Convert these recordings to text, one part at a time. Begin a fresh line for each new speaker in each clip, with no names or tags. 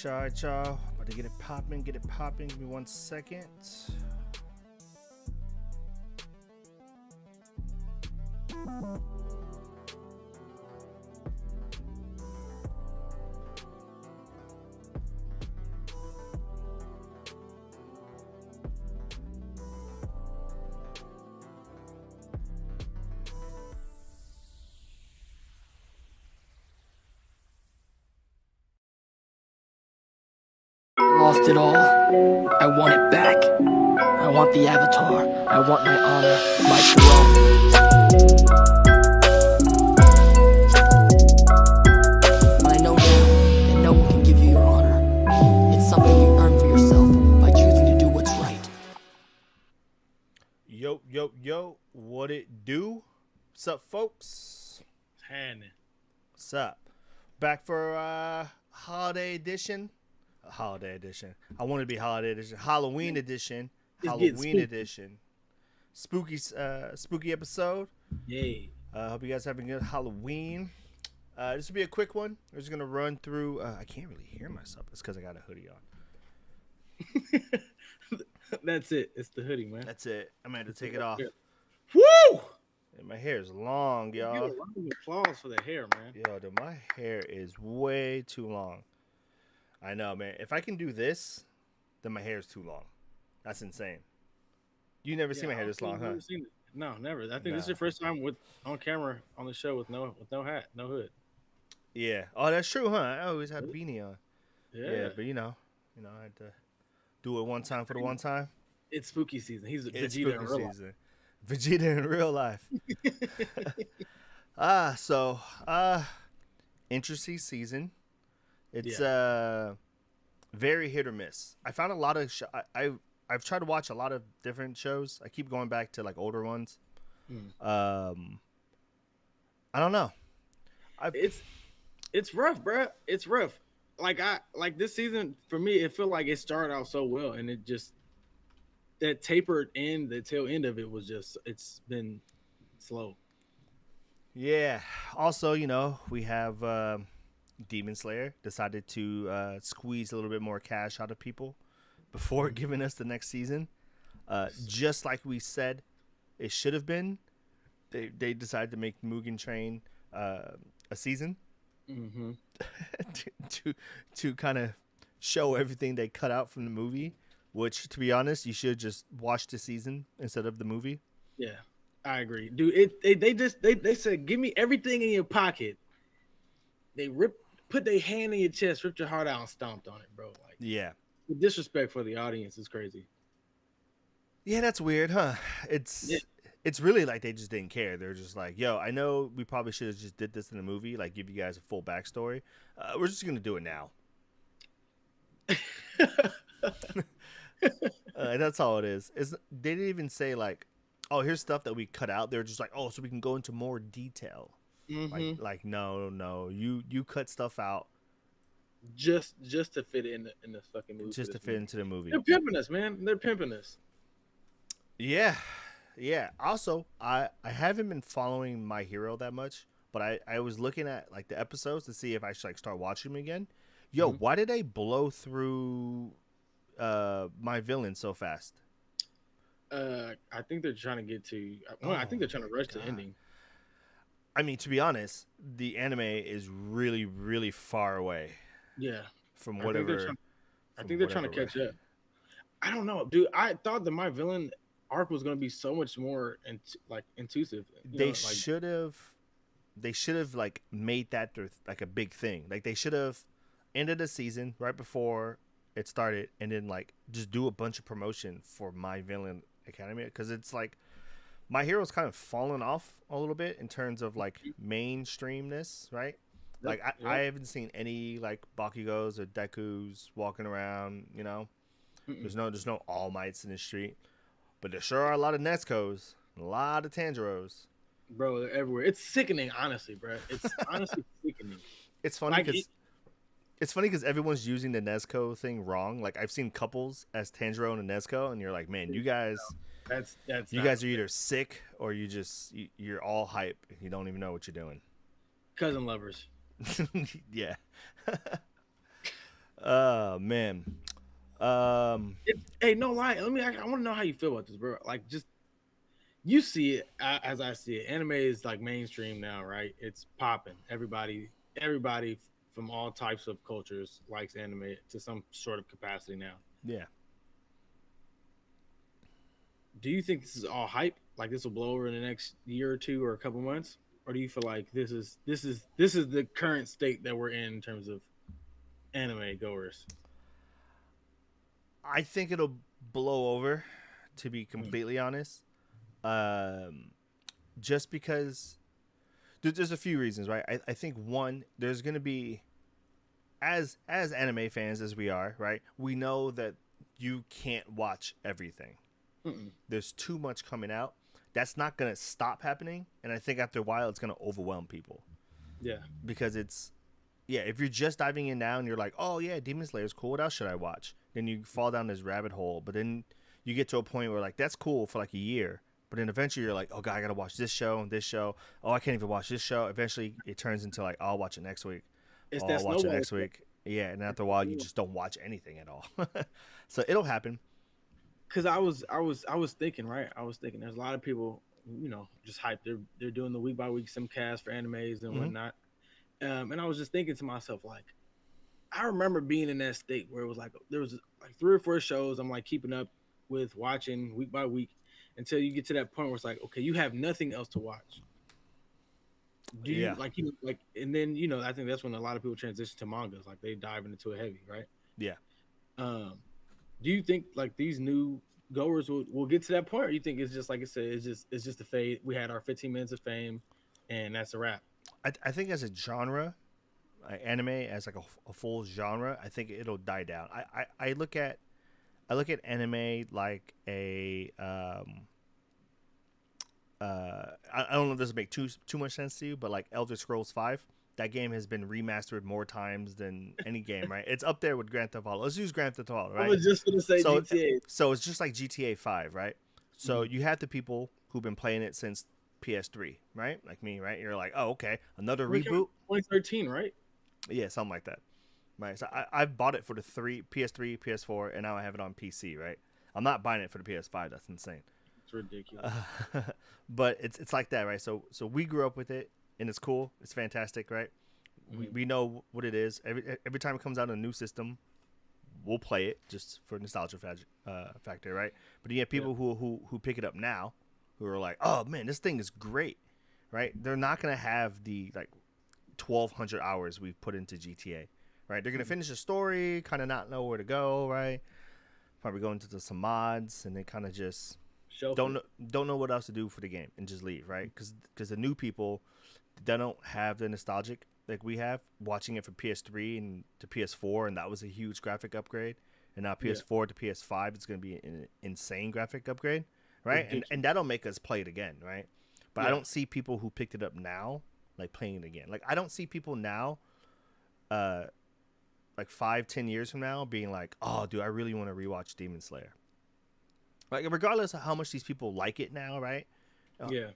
All right, y'all. About to get it popping, get it popping. Give me 1 second.
Lost it all. I want it back. I want the avatar. I want my honor, my throne. But I know now that no one can give you your honor. It's something you earn for yourself by choosing to do what's right.
Yo, what it do? What's up, folks?
Hannon.
What's up? Back for holiday edition. Holiday edition. I want to be holiday edition. Halloween edition. Halloween edition. Spooky episode.
Yay.
Hope you guys having a good Halloween. This will be a quick one. We're just gonna run through. I can't really hear myself. It's because I got a hoodie on.
That's it. It's the hoodie, man.
That's it. I'm gonna have to take it off.
Woo!
And my hair is long,
Give a
y'all.
round of applause for the hair, man.
Yo, dude, my hair is way too long. I know, man. If I can do this, then my hair is too long. That's insane. You never seen my hair this long, huh?
No, never. I think this is your first time on camera on the show with no hat, no hood.
Yeah. Oh, that's true, huh? I always had a beanie on.
Yeah,
but you know, I had to do it one time for the one time.
it's spooky season. He's
It's
Vegeta in
spooky
real life.
season. Vegeta in real life. Interesting season. It's very hit or miss. I found a lot of I've tried to watch a lot of different shows. I keep going back to like older ones. I don't know.
It's rough, bruh. It's rough. Like this season for me, it felt like it started out so well, and it just that tapered end, the tail end of it was just it's been slow.
Yeah. Also, we have Demon Slayer decided to squeeze a little bit more cash out of people before giving us the next season. Just like we said it should have been. They decided to make Mugen Train a season to kind of show everything they cut out from the movie, which, to be honest, you should just watch the season instead of the movie.
Yeah, I agree, dude. They said, give me everything in your pocket. They put their hand in your chest, ripped your heart out, and stomped on it, bro. Like,
Yeah.
the disrespect for the audience is crazy.
Yeah, that's weird, huh? It's really like they just didn't care. They're just like, yo, I know we probably should have just did this in the movie, like give you guys a full backstory. We're just gonna do it now. That's all it is. They didn't even say like, oh, here's stuff that we cut out. They're just like, oh, so we can go into more detail. Like no, you cut stuff out
just to fit in the fucking movie.
Just to fit into the movie.
They're pimping us, man. They're pimping us.
Yeah. Also, I haven't been following My Hero that much, but I was looking at like the episodes to see if I should like start watching them again. Yo, why did they blow through My Villain so fast?
I think they're trying to get to. I think they're trying to rush the ending.
I mean, to be honest, the anime is really, really far away.
Yeah,
from whatever.
I think they're trying to catch up. I don't know, dude. I thought that My Villain arc was going to be so much more intuitive.
They should have like made that like a big thing. Like they should have ended the season right before it started, and then like just do a bunch of promotion for My Villain Academy, because it's like My Hero's kind of fallen off a little bit in terms of like mainstreamness, right? Like I haven't seen any like Bakugos or Dekus walking around, There's no All Mights in the street, but there sure are a lot of Nezuko's, a lot of Tanjiros.
Bro, they're everywhere. It's sickening, honestly, bro. It's honestly sickening.
It's funny because everyone's using the Nezuko thing wrong. Like I've seen couples as Tanjiro and a Nezuko, and you're like, man, you guys, you guys are either sick or you're all hype. You don't even know what you're doing.
Cousin lovers.
Yeah. Oh man. Um.
Hey, no lie. I want to know how you feel about this, bro. Like, just you see it as I see it. Anime is like mainstream now, right? It's popping. Everybody from all types of cultures likes anime to some sort of capacity now.
Yeah.
Do you think this is all hype? Like this will blow over in the next year or two or a couple months, or do you feel like this is the current state that we're in terms of anime goers?
I think it'll blow over. To be
Mm.
completely honest, um, just because there's a few reasons, right? I think one, there's gonna be as anime fans as we are, right? We know that you can't watch everything.
Mm-mm.
There's too much coming out. That's not gonna stop happening, and I think after a while, it's gonna overwhelm people
Yeah,
because it's yeah. If you're just diving in now and you're like, oh yeah, Demon Slayer is cool. What else should I watch? Then you fall down this rabbit hole. But then you get to a point where like that's cool for like a year. But then eventually you're like, oh god, I gotta watch this show and this show. Oh, I can't even watch this show. Eventually it turns into like, oh, I'll watch it next week.
it's
Oh,
that
I'll watch it
snowball
next
effect.
week. Yeah, and
It's
after a
that
while you
snowball.
just don't watch anything at all. So it'll happen.
Because I was thinking, right? I was thinking there's a lot of people, just hyped. They're doing the week by week simcast for animes and
Hmm.
whatnot. And I was just thinking to myself, like, I remember being in that state where it was like there was like three or four shows I'm like keeping up with watching week by week until you get to that point where it's like, okay, you have nothing else to watch. Do you
Yeah,
like and then I think that's when a lot of people transition to mangas, like they dive into it heavy, right?
yeah.
Um, do you think like these new goers will get to that point, or you think it's just like I said, it's just a fade? We had our 15 minutes of fame, and that's a wrap.
I think as a genre, anime as like a full genre, I think it'll die down. I look at anime like a I don't know if this will make too much sense to you, but like Elder Scrolls Five, that game has been remastered more times than any game, right? It's up there with Grand Theft Auto. Let's use Grand Theft Auto,
I
right?
was just gonna say
So
GTA.
so it's just like GTA Five, right? So
Mhm.
you have the people who've been playing it since PS3, right? Like me, right? You're like, oh, okay, another
We came out
reboot.
in 2013, right?
Yeah, something like that. Right. So I've bought it for the PS3, PS4, and now I have it on PC. Right. I'm not buying it for the PS5. That's insane.
It's ridiculous.
But it's like that, right? So we grew up with it, and it's cool. It's fantastic, right?
Mhm.
We know what it is. Every time it comes out a new system, we'll play it just for nostalgia factor, right? But you have
Yeah.
people who pick it up now, who are like, oh man, this thing is great, right? They're not gonna have the like 1,200 hours we've put into GTA, right? They're gonna
Mhm.
finish the story, kind of not know where to go, right? Probably go into some mods, and they kind of just
Shelf
don't
it.
know, don't know what else to do for the game and just leave, right? Because the new people, they don't have the nostalgic like we have watching it from PS3 and to PS4, and that was a huge graphic upgrade. And now
Yeah.
PS4 to PS5, it's going to be an insane graphic upgrade, right? And
Ridiculous.
that'll make us play it again, right? But I
Yeah.
don't see people who picked it up now like playing it again. Like I don't see people now, uh, like 5, 10 years from now, being like, "Oh, dude, I really want to rewatch Demon Slayer." Like regardless of how much these people like it now, right? Uh,
Yeah.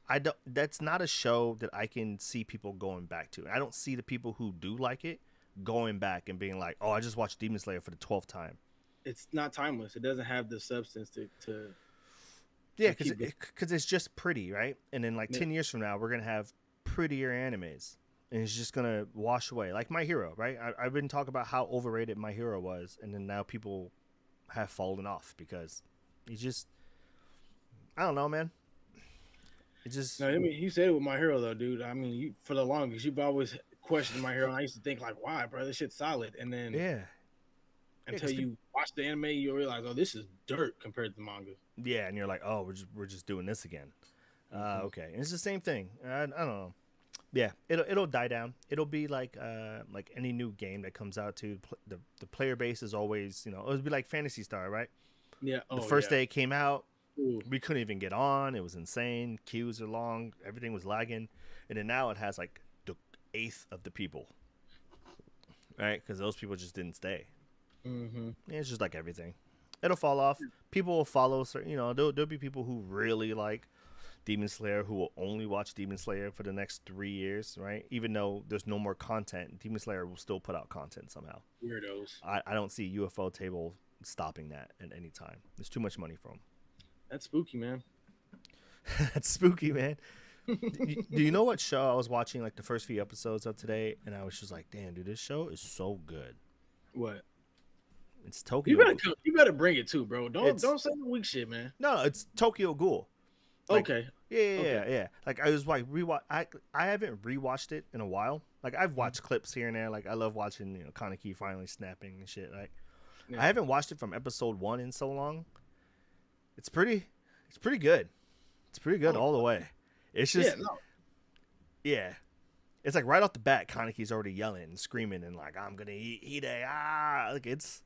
I don't. That's not a show that I can see people going back to. I don't see the people who do like it going back and being like, "Oh, I just watched Demon Slayer for the 12th time."
It's not timeless. It doesn't have the substance
Yeah,
to keep it.
because it's just pretty, right? And then like
Yeah.
10 years from now, we're gonna have prettier animes, and it's just gonna wash away. Like My Hero, right? I've been talking about how overrated My Hero was, and then now people have fallen off because he just, I don't know, man. It just,
No, I mean, you said it with My Hero though, dude. I mean, you for the longest, you've always questioned My Hero, and I used to think like, why, bro? This shit's solid. And then
yeah, yeah,
until
because
you watch the anime, you realize, oh, this is dirt compared to the manga.
yeah, and you're like, oh, we're just doing this again.
Hmm.
Okay, and it's the same thing. I don't know. Yeah, it'll die down. It'll be like any new game that comes out. The player base is always, it'll be like Fantasy Star, right?
Yeah.
The
Oh
first
yeah.
day it came out,
Ooh.
we couldn't even get on. It was insane. Queues are long. Everything was lagging, and then now it has like the eighth of the people, right? Because those people just didn't stay.
Mm-hmm.
Yeah, it's just like everything. It'll fall off. People will follow. There'll be people who really like Demon Slayer who will only watch Demon Slayer for the next 3 years, right? Even though there's no more content, Demon Slayer will still put out content somehow.
Weirdos.
I don't see UFO Table stopping that at any time. There's too much money for them.
That's spooky, man.
That's spooky, man. Do you know what show I was watching like the first few episodes of today, and I was just like, damn, dude, this show is so good.
What?
It's Tokyo.
You better bring it too, bro. Don't say the weak shit, man.
No, it's Tokyo Ghoul. Like,
okay.
Yeah. Like I was like I haven't rewatched it in a while. Like I've watched clips here and there. Like I love watching Kaneki finally snapping and shit. Like I haven't watched it from episode 1 in so long. It's pretty good. It's pretty good all the way. It's just yeah. It's like right off the bat, Kaneki's already yelling and screaming and like I'm gonna eat Hide. Like it's.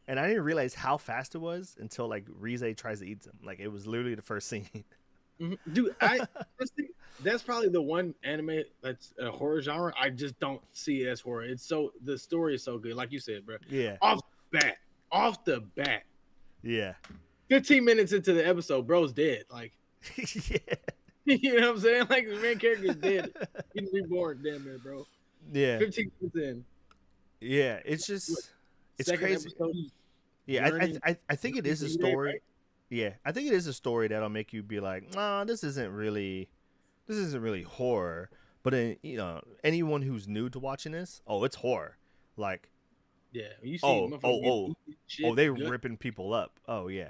And I didn't realize how fast it was until like Rize tries to eat them. Like it was literally the first scene.
Dude, that's probably the one anime that's a horror genre I just don't see it as horror. The story is so good, like you said, bro.
Yeah.
Off the bat.
Yeah.
15 minutes into the episode, bro's dead. Like,
yeah.
You know what I'm saying? Like the main character is dead. He's reborn, damn it, bro.
Yeah.
15 minutes in.
Yeah, it's just it's crazy.
Episode,
yeah, I think it is a story. Right? Yeah, I think it is a story that'll make you be like, nah, this isn't really horror. But anyone who's new to watching this, it's horror. Like,
yeah, you see,
they ripping people up. Oh yeah.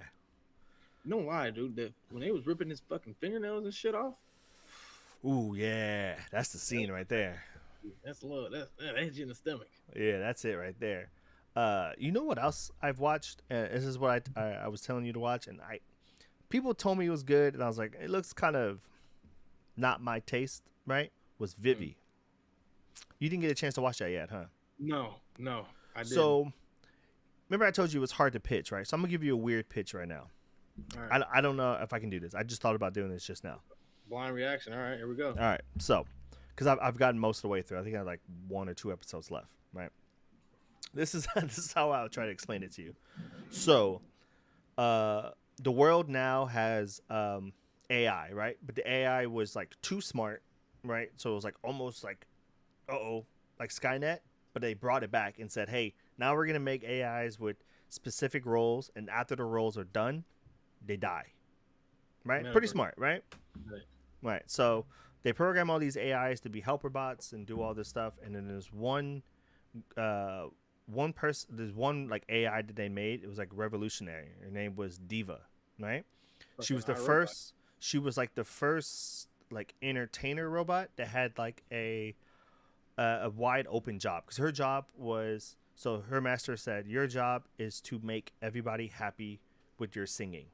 No lie, dude. When they was ripping his fucking fingernails and shit off.
Ooh yeah, that's the scene right there.
That's love. That hits you in the stomach.
Yeah, that's it right there. You know what else I've watched? This is what I was telling you to watch, and people told me it was good, and I was like, it looks kind of not my taste, right? Was Vivi. You didn't get a chance to watch that yet, huh?
No, I didn't.
So, remember I told you it's hard to pitch, right? So I'm gonna give you a weird pitch right now.
All right.
I don't know if I can do this. I just thought about doing this just now.
Blind reaction. All right, here we go.
All right, so because I've gotten most of the way through. I think I have like 1 or 2 episodes left, right? This is how I'll try to explain it to you. So, the world now has AI, right? But the AI was like too smart, right? So it was like almost like, like Skynet. But they brought it back and said, hey, now we're gonna make AIs with specific roles, and after the roles are done, they die. Right? Pretty smart, right? Right. So they program all these AIs to be helper bots and do all this stuff, and then there's one person, there's one like AI that they made. It was like revolutionary. Her name was Diva, right? She was the first. She was like the first like entertainer robot that had like a wide open job, because her job was, so her master said, your job is to make everybody happy with your singing,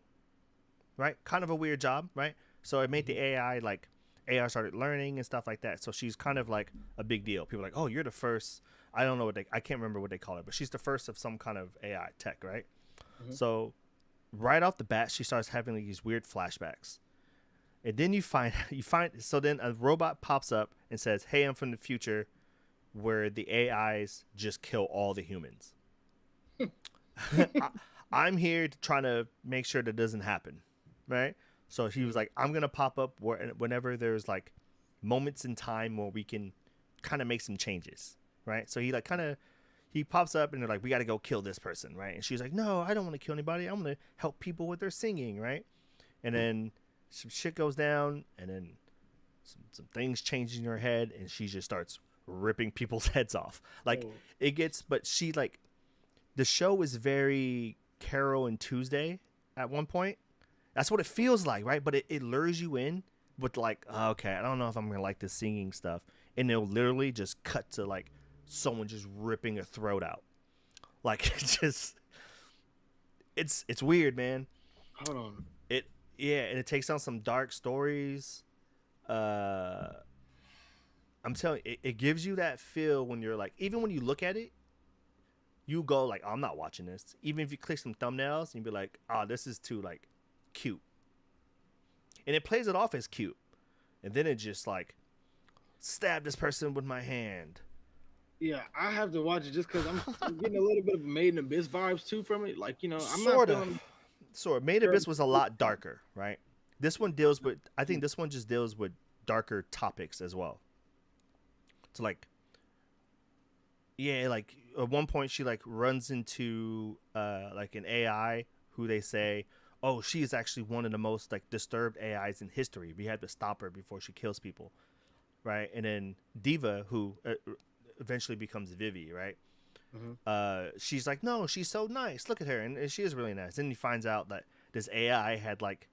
right? Kind of a weird job, right? So it made the AI like AI started learning and stuff like that. So she's kind of like a big deal. People are like, oh, you're the first. I don't know I can't remember what they call it, but she's the first of some kind of AI tech, right? So right off the bat, she starts having like these weird flashbacks. And then you find, so then a robot pops up and says, hey, I'm from the future where the AIs just kill all the humans. I'm here to try to make sure that doesn't happen, right? So he was like, I'm going to pop up whenever there's like moments in time where we can kind of make some changes, right? So he like he pops up and they're like, we got to go kill this person, right? And she's like, no, I don't want to kill anybody. I'm going to help people with their singing, right? And then some shit goes down, and then some things change in her head, and she just starts ripping people's heads off. Like it gets, but she like, the show is very Carol and Tuesday at one point. That's what it feels like, right? But it lures you in with like, okay, I don't know if I'm gonna like this singing stuff, and they'll literally just cut to like someone just ripping a throat out. Like it's weird, man.
Hold on.
And it takes on some dark stories. I'm telling you, it gives you that feel when you're like, even when you look at it, you go like, oh, I'm not watching this. Even if you click some thumbnails and you be like, oh, this is too like cute. And it plays it off as cute. And then it just like, stab this person with my hand.
Yeah, I have to watch it just because I'm getting a little bit of Made in Abyss vibes too from it. Like, I'm
sort of. Made in Abyss was a lot darker, right? This one deals with. I think this one just deals with darker topics as well. So like, yeah, like at one point she like runs into like an AI who they say, oh, she is actually one of the most like disturbed AIs in history. We had to stop her before she kills people, right? And then Diva, who eventually becomes Vivi, right?
Mm-hmm.
She's like, no, she's so nice. Look at her, and she is really nice. Then he finds out that this AI had like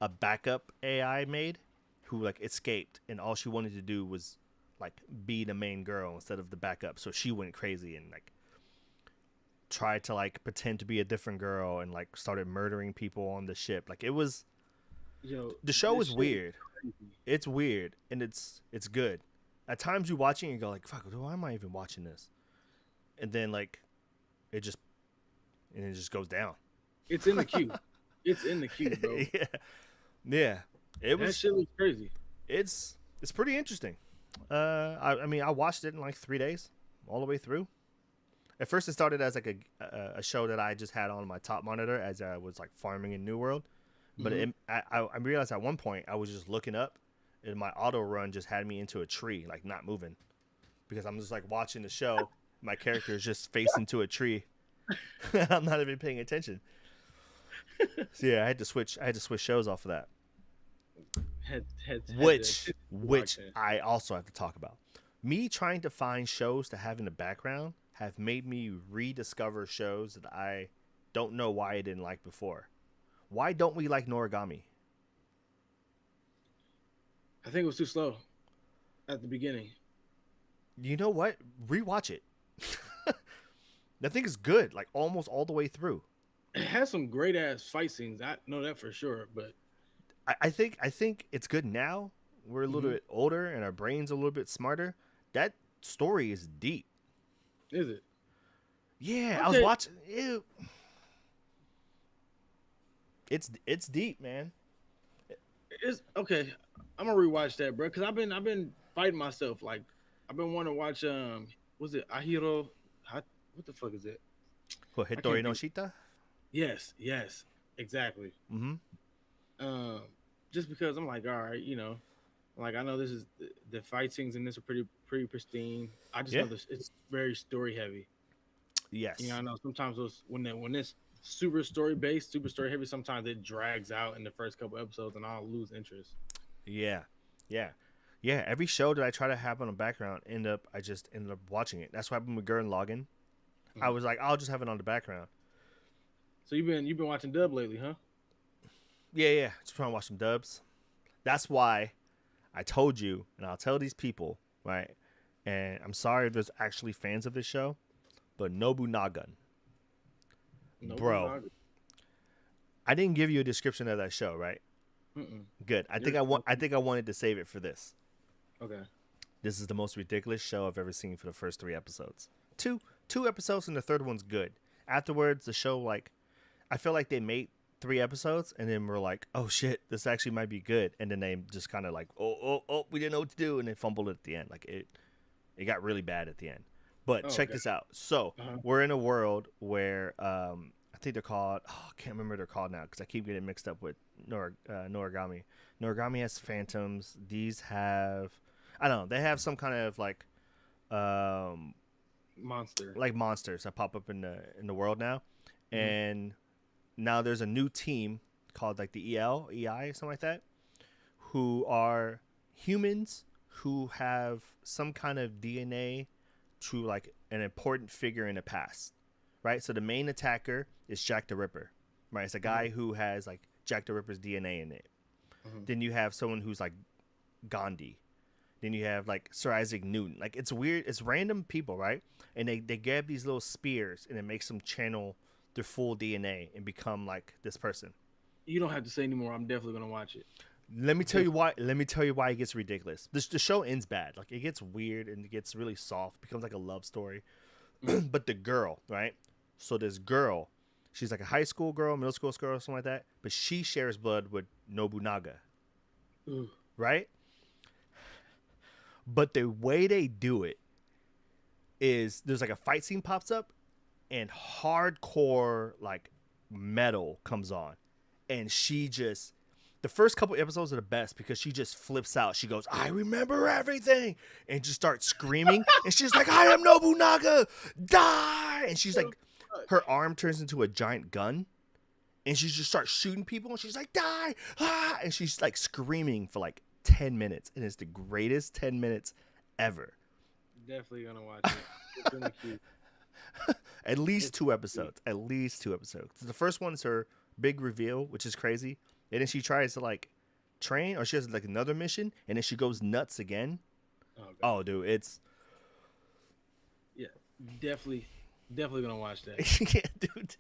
a backup AI made, who like escaped, and all she wanted to do was like be the main girl instead of the backup. So she went crazy and like tried to like pretend to be a different girl and like started murdering people on the ship. Like it was
Yo,
the show
this
is
shit is
weird.
crazy.
It's weird and it's good. At times you watching and go like, fuck, why am I even watching this? And then like it just goes down.
It's in the queue. It's in the queue, bro.
Yeah. Yeah. It
That
was
shit looks crazy.
it's pretty interesting. I mean I watched it in like 3 days all the way through. At first, it started as like a show that I just had on my top monitor as I was like farming in New World. But I realized at one point I was just looking up, and my auto run just had me into a tree, like not moving, because I'm just like watching the show. My character is just facing to a tree. I'm not even paying attention. So yeah, I had to switch. I had to switch shows off of that,
Had
which
to
which
watch that.
I also have to talk about. Me trying to find shows to have in the background have made me rediscover shows that I don't know why I didn't like before. Why don't we like Noragami?
I think it was too slow at the beginning.
You know what? Rewatch it. That thing is good, like almost all the way through.
It has some great ass fight scenes. I know that for sure. But
I think it's good now. We're a little
Mhm.
bit older and our brains a little bit smarter. That story is deep.
is it?
Yeah, I was
Okay.
watching. Ew. It's deep, man.
It's okay. I'm gonna rewatch that, bro. Cause I've been fighting myself. Like I've been wanting to watch was it Ahiro? What the fuck is it?
What,
I
Hitori
can't
no
think.
Shita?
Yes, exactly.
Mm-hmm.
Um, just because I'm like, all right, like I know this is the fight scenes in this are pretty pristine. I just
Yeah.
know this it's very story heavy.
Yes.
I know sometimes those when it's super story based, super story heavy, sometimes it drags out in the first couple episodes and I'll lose interest.
Yeah. Yeah. Yeah. Every show that I try to have on the background I just ended up watching it. That's why when we Gurren Lagann, I
Mhm.
was like, I'll just have it on the background.
So you've been watching dub lately, huh?
Yeah, yeah. Just trying to watch some dubs. That's why I told you, and I'll tell these people, right? And I'm sorry if there's actually fans of this show, but Nobunaga, bro,
Nobunaga.
I didn't give you a description of that show, right?
Mm-mm.
Good. I
You're
think I think I wanted to save it for this.
okay.
This is the most ridiculous show I've ever seen for the first 3 episodes. Two episodes and the third one's good. Afterwards, the show like I feel like they made 3 episodes and then we're like, oh shit, this actually might be good. And then they just kind of like, oh, we didn't know what to do, and they fumbled it at the end. Like it got really bad at the end. But
Oh,
check
okay.
this out. So
Uh-huh.
we're in a world where I think they're called. Oh, I can't remember what they're called now because I keep getting mixed up with Noragami. Noragami has phantoms. These have I don't know. They have some kind of um,
Monster.
like monsters that pop up in the world now,
Mhm.
and now there's a new team called like the EI, something like that, who are humans who have some kind of DNA to like an important figure in the past, right? So the main attacker is Jack the Ripper, right? It's a guy who has like Jack the Ripper's DNA in it.
Mhm.
Then you have someone who's like Gandhi. Then you have like Sir Isaac Newton. Like it's weird. It's random people, right? And they grab these little spears and it makes them channel their full DNA and become like this person.
You don't have to say anymore. I'm definitely gonna watch it.
Let me tell you why. Let me tell you why it gets ridiculous. The show ends bad. Like it gets weird and it gets really soft. Becomes like a love story.
Mm.
But the girl, right? So this girl, she's like a high school girl, middle school girl, something like that. But she shares blood with Nobunaga,
Ooh.
right? But the way they do it is there's like a fight scene pops up and hardcore like metal comes on and she just The first couple episodes are the best because she just flips out. She goes, "I remember everything," and just starts screaming. And she's like, "I am Nobunaga, die!" And she's like, her arm turns into a giant gun, and she just starts shooting people. And she's like, "Die!" Ah! And she's like screaming for like 10 minutes, and it's the greatest 10 minutes ever.
Definitely gonna watch it. It's really cute.
At least
It's
two
cute.
episodes. At least 2 episodes. The first one's her big reveal, which is crazy. And then she tries to like train, or she has like another mission, and then she goes nuts again.
Oh god.
Oh, dude, it's
Yeah, definitely gonna watch that.
yeah, dude.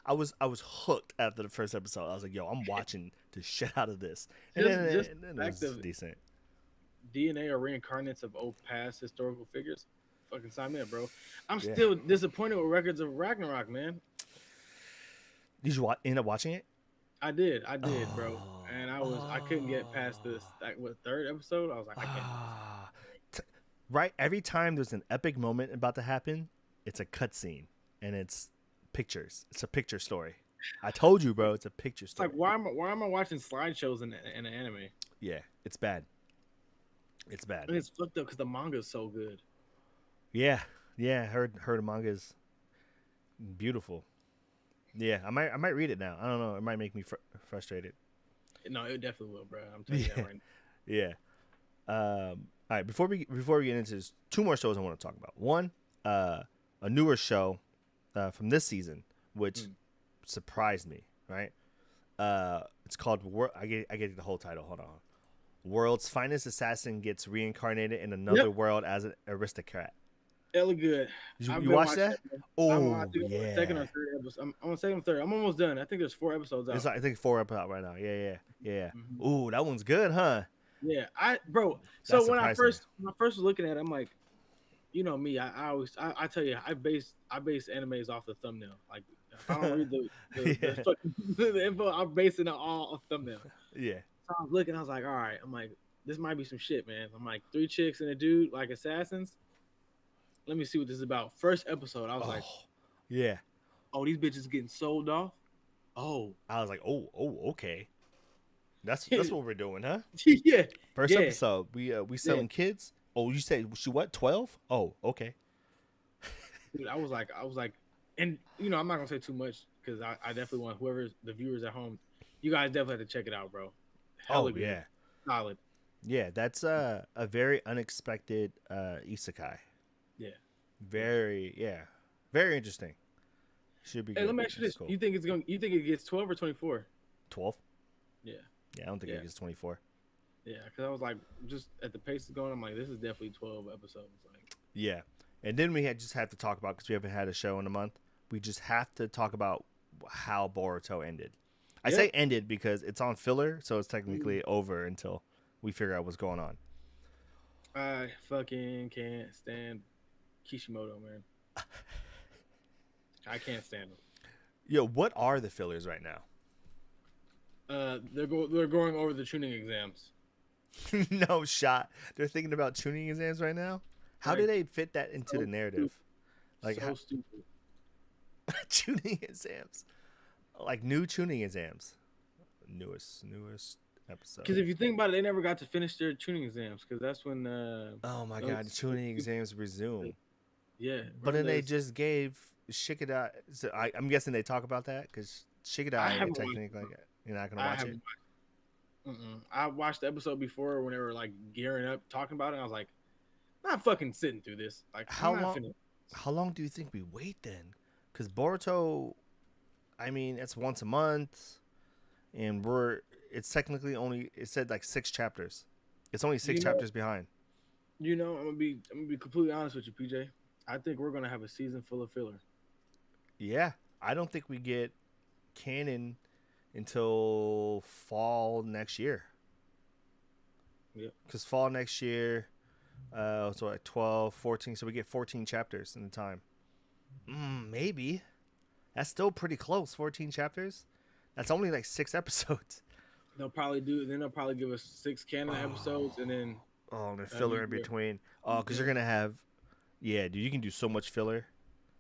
I was hooked after the first episode. I was like, yo, I'm watching the shit out of this, and then
Just
and
the
then it
fact
was
of
decent.
DNA or reincarnates of old past historical figures. Fucking sign me up, bro. I'm
Yeah.
still disappointed with Records of Ragnarok, man.
Did you end up watching it?
I did, bro. And I couldn't get past this like what third episode. I was like, I can't do
Ah. T- right. Every time there's an epic moment about to happen, it's a cutscene, and it's pictures. It's a picture story. I told you, bro. It's a picture
It's
story.
like why am I watching slideshows in an anime?
Yeah, it's bad. It's bad.
And it's fucked up because the manga is so good.
Yeah, yeah. Heard the manga is beautiful. Yeah, I might read it now. I don't know. It might make me frustrated.
No, it definitely will, bro. I'm telling you that right now.
Yeah. All right. Before we get into this, two more shows I want to talk about. One, a newer show from this season, which surprised me. Right. It's called I get the whole title. Hold on. World's finest assassin gets reincarnated in another world as an aristocrat.
Hella good.
You watched that?
I'm
Oh
on
yeah.
second or third episode. I'm on second or third. I'm almost done. I think there's 4 episodes out.
It's like, I think 4 up out right now. Yeah.
Mhm.
Ooh, that one's good, huh?
Yeah, bro. So
That
when I
surprised
first was looking at it, I'm like, you know me, I always I tell you, I base animes off the thumbnail. Like if I don't read
Yeah.
the fucking the info, I'm basing it all off thumbnail.
Yeah.
So I was looking, I was like, all right, I'm like, this might be some shit, man. I'm like 3 chicks and a dude like assassins. Let me see what this is about. First episode, I was like,
yeah.
oh, these bitches getting sold off. Oh,
I was like, oh, okay. That's what we're doing, huh?
yeah.
First
Yeah.
episode, we selling kids. Oh, you said she what? 12? Oh, okay.
Dude, I was like, and you know, I'm not gonna say too much because I definitely want whoever the viewers at home, you guys definitely have to check it out, bro. Hella good.
Yeah.
Solid.
Yeah, that's a very unexpected isekai.
Yeah.
Very interesting. Should be
Hey,
good.
let me ask you this:
Cool.
you think it gets 12 or 24?
12?
Yeah.
Yeah, I don't think
Yeah.
it gets 24.
Yeah, because I was like, just at the pace it's going, I'm like, this is definitely 12 episodes. Like,
Yeah. And then we just have to talk about, because we haven't had a show in a month, we just have to talk about how Boruto ended. I say ended because it's on filler, so it's technically over until we figure out what's going on.
I fucking can't stand Kishimoto, man. I can't stand him.
Yo, what are the fillers right now?
They're going over the tuning exams.
No shot. They're thinking about tuning exams right now? How do they fit that into the narrative? Like
so stupid.
tuning exams. Like new tuning exams. Newest episode.
Because if you think about it, they never got to finish their tuning exams because that's when.
Oh my god, the tuning exams resume.
Yeah,
But then they just gave Shikadai. So I'm guessing they talk about that because Shikadai technically you're not gonna watch it.
I watched the episode before when they were like gearing up, talking about it. And I was like, not fucking sitting through this. Like,
How long do you think we wait then? Because Boruto, I mean, it's once a month, and it's technically only, it said like 6 chapters. It's only 6 chapters behind.
You know, I'm gonna be completely honest with you, PJ. I think we're gonna have a season full of filler.
Yeah, I don't think we get canon until fall next year.
Yeah,
because fall next year, so like 12, 14, so we get 14 chapters in the time. Maybe. That's still pretty close, 14 chapters. That's only like 6 episodes.
they'll probably give us 6 canon episodes and then
the filler in between. Oh, because you're gonna have, dude, you can do so much filler.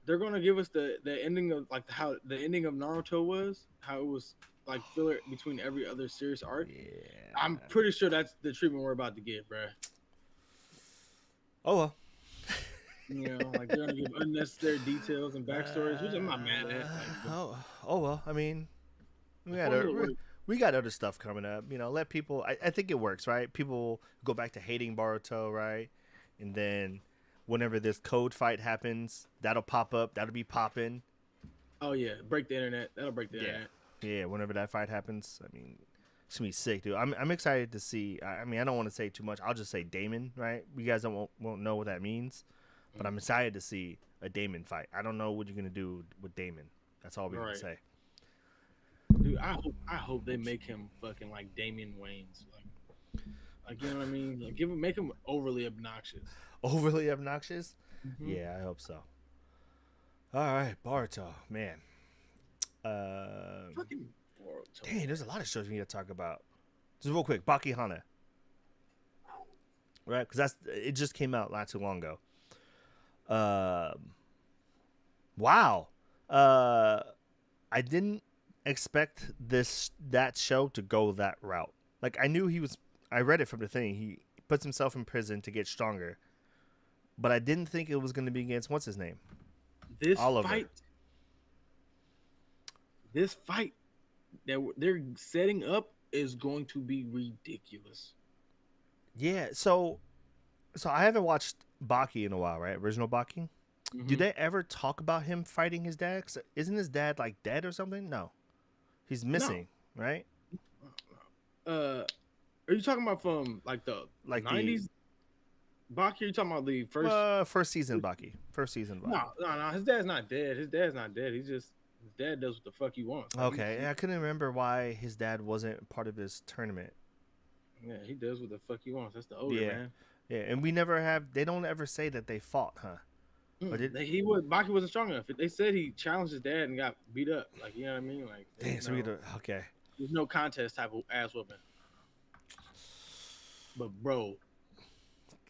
They're gonna give us the ending of like how the ending of Naruto was, how it was like filler between every other serious arc.
Yeah.
I'm pretty sure that's the treatment we're about to get, bro.
Oh well.
You know, like they're gonna give unnecessary details and backstories, which I'm not mad at. Like, but
Oh well. I mean, we
the
got
formula works.
we got other stuff coming up. You know, let people. I think it works, right? People go back to hating Boruto, right? And then whenever this code fight happens, that'll pop up. That'll be popping.
Oh yeah, break the internet. That'll break the
Yeah.
internet.
Yeah. Whenever that fight happens, I mean, it's gonna be sick, dude. I'm excited to see. I mean, I don't want to say too much. I'll just say Damon, right? You guys won't know what that means, but I'm excited to see a Damon fight. I don't know what you're gonna do with Damon. That's all we can
Right.
say.
Dude, I hope they make him fucking like Damian Wayans, like you know what I mean? Like make him overly obnoxious.
Overly obnoxious?
Mhm.
Yeah, I hope so. All right, Boruto, man.
Fucking Boruto.
Dang, there's a lot of shows we need to talk about. Just real quick, Baki Hana, right? Because it just came out not too long ago. Wow. I didn't expect that show to go that route. Like I knew he was. I read it from the thing. He puts himself in prison to get stronger, but I didn't think it was going to be against what's his name.
This
Oliver.
fight that they're setting up is going to be ridiculous.
Yeah. So I haven't watched Baki in a while, right? Original Baki.
Mhm.
Do they ever talk about him fighting his dad? 'Cause isn't his dad like dead or something? No, he's missing, right?
Are you talking about from like the
Like the
90s? Baki, are you talking about the first?
first season Baki. First season Baki.
No. His dad's not dead. His dad does what the fuck he wants. Like,
Okay, I couldn't remember why his dad wasn't part of this tournament.
Yeah, he does what the fuck he wants. That's the older
Yeah.
man.
Yeah, and we never have. They don't ever say that they fought, huh? Or did-
Baki wasn't strong enough. They said he challenged his dad and got beat up. Like, you know what I mean? Like,
Damn, so okay.
there's no contest type of ass whooping. But bro,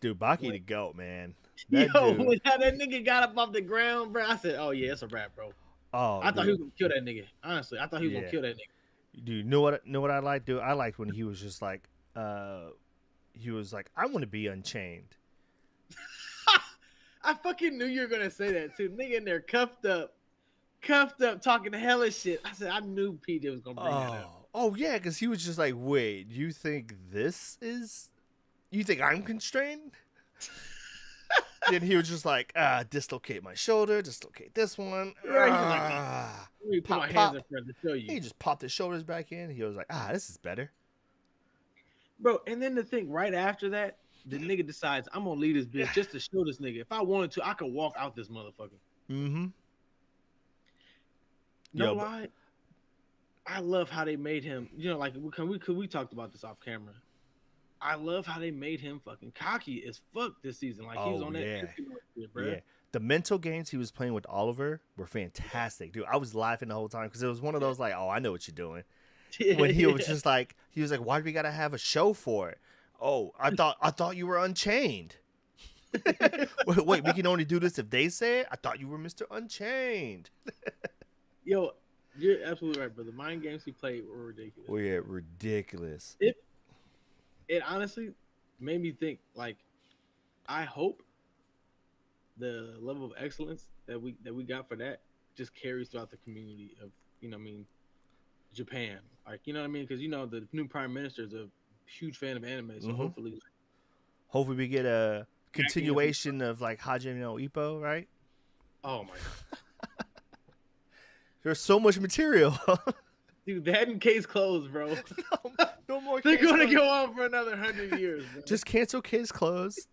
Dude, Baki the goat, man.
yo,
That dude.
when that nigga got up off the ground, bro, I said, "Oh yeah, it's a wrap, bro."
Oh,
I thought he was gonna kill that nigga. Honestly, I thought he was
Yeah.
gonna kill that nigga.
Dude, know what I like, dude? I liked when he was just like, he was like, I want to be unchained.
I fucking knew you were gonna say that too. Nigga in there cuffed up, talking hella shit. I said I knew PJ was gonna bring that up.
Oh yeah, because he was just like, wait, you think I'm constrained? Then he was just like, dislocate my shoulder, dislocate this one.
Right, he's like, let me put my hands in front to show you.
He just popped his shoulders back in. He was like, this is better.
Bro, and then the thing right after that, the nigga decides I'm gonna leave this bitch just to show this nigga. If I wanted to, I could walk out this motherfucker.
Mm-hmm.
No lie. I love how they made him. You know, like we talked about this off camera. I love how they made him fucking cocky as fuck this season. Like he was on that shit, bro.
Yeah. The mental games he was playing with Oliver were fantastic, dude. I was laughing the whole time because it was one of those like, oh, I know what you're doing. When he was just like, why do we gotta have a show for it? Oh, I thought you were Unchained. Wait, we can only do this if they say it? I thought you were Mr. Unchained.
Yo, you're absolutely right, bro. The mind games he played were ridiculous.
Oh yeah, ridiculous.
It honestly made me think, like, I hope the level of excellence that we got for that just carries throughout the community of, you know what I mean, Japan. Like, you know what I mean? Because, you know, the new prime minister is a huge fan of anime, so hopefully
we get a continuation of like Hajime no Ippo, right?
Oh my god.
There's so much material.
Dude, that and Case Closed, bro.
No more.
They're gonna go on for another 100 years, bro.
Just cancel Case Closed.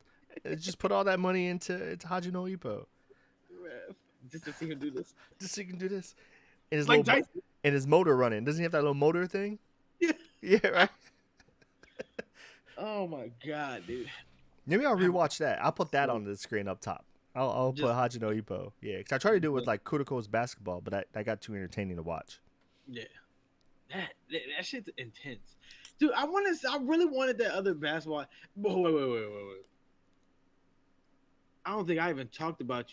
And just put all that money into Hajime no Ippo.
Just to see him do this.
Just so you can do this. And his,
Like
and his motor running. Doesn't he have that little motor thing?
Yeah.
Yeah, right?
Oh my god, dude.
Maybe I'll rewatch that. I'll put that on the screen up top. I'll put Hajime no Ippo. Yeah, because I tried to do it with like Kuroko's basketball, but that got too entertaining to watch.
Yeah. That shit's intense. Dude, I really wanted that other basketball. Wait. I don't think I even talked about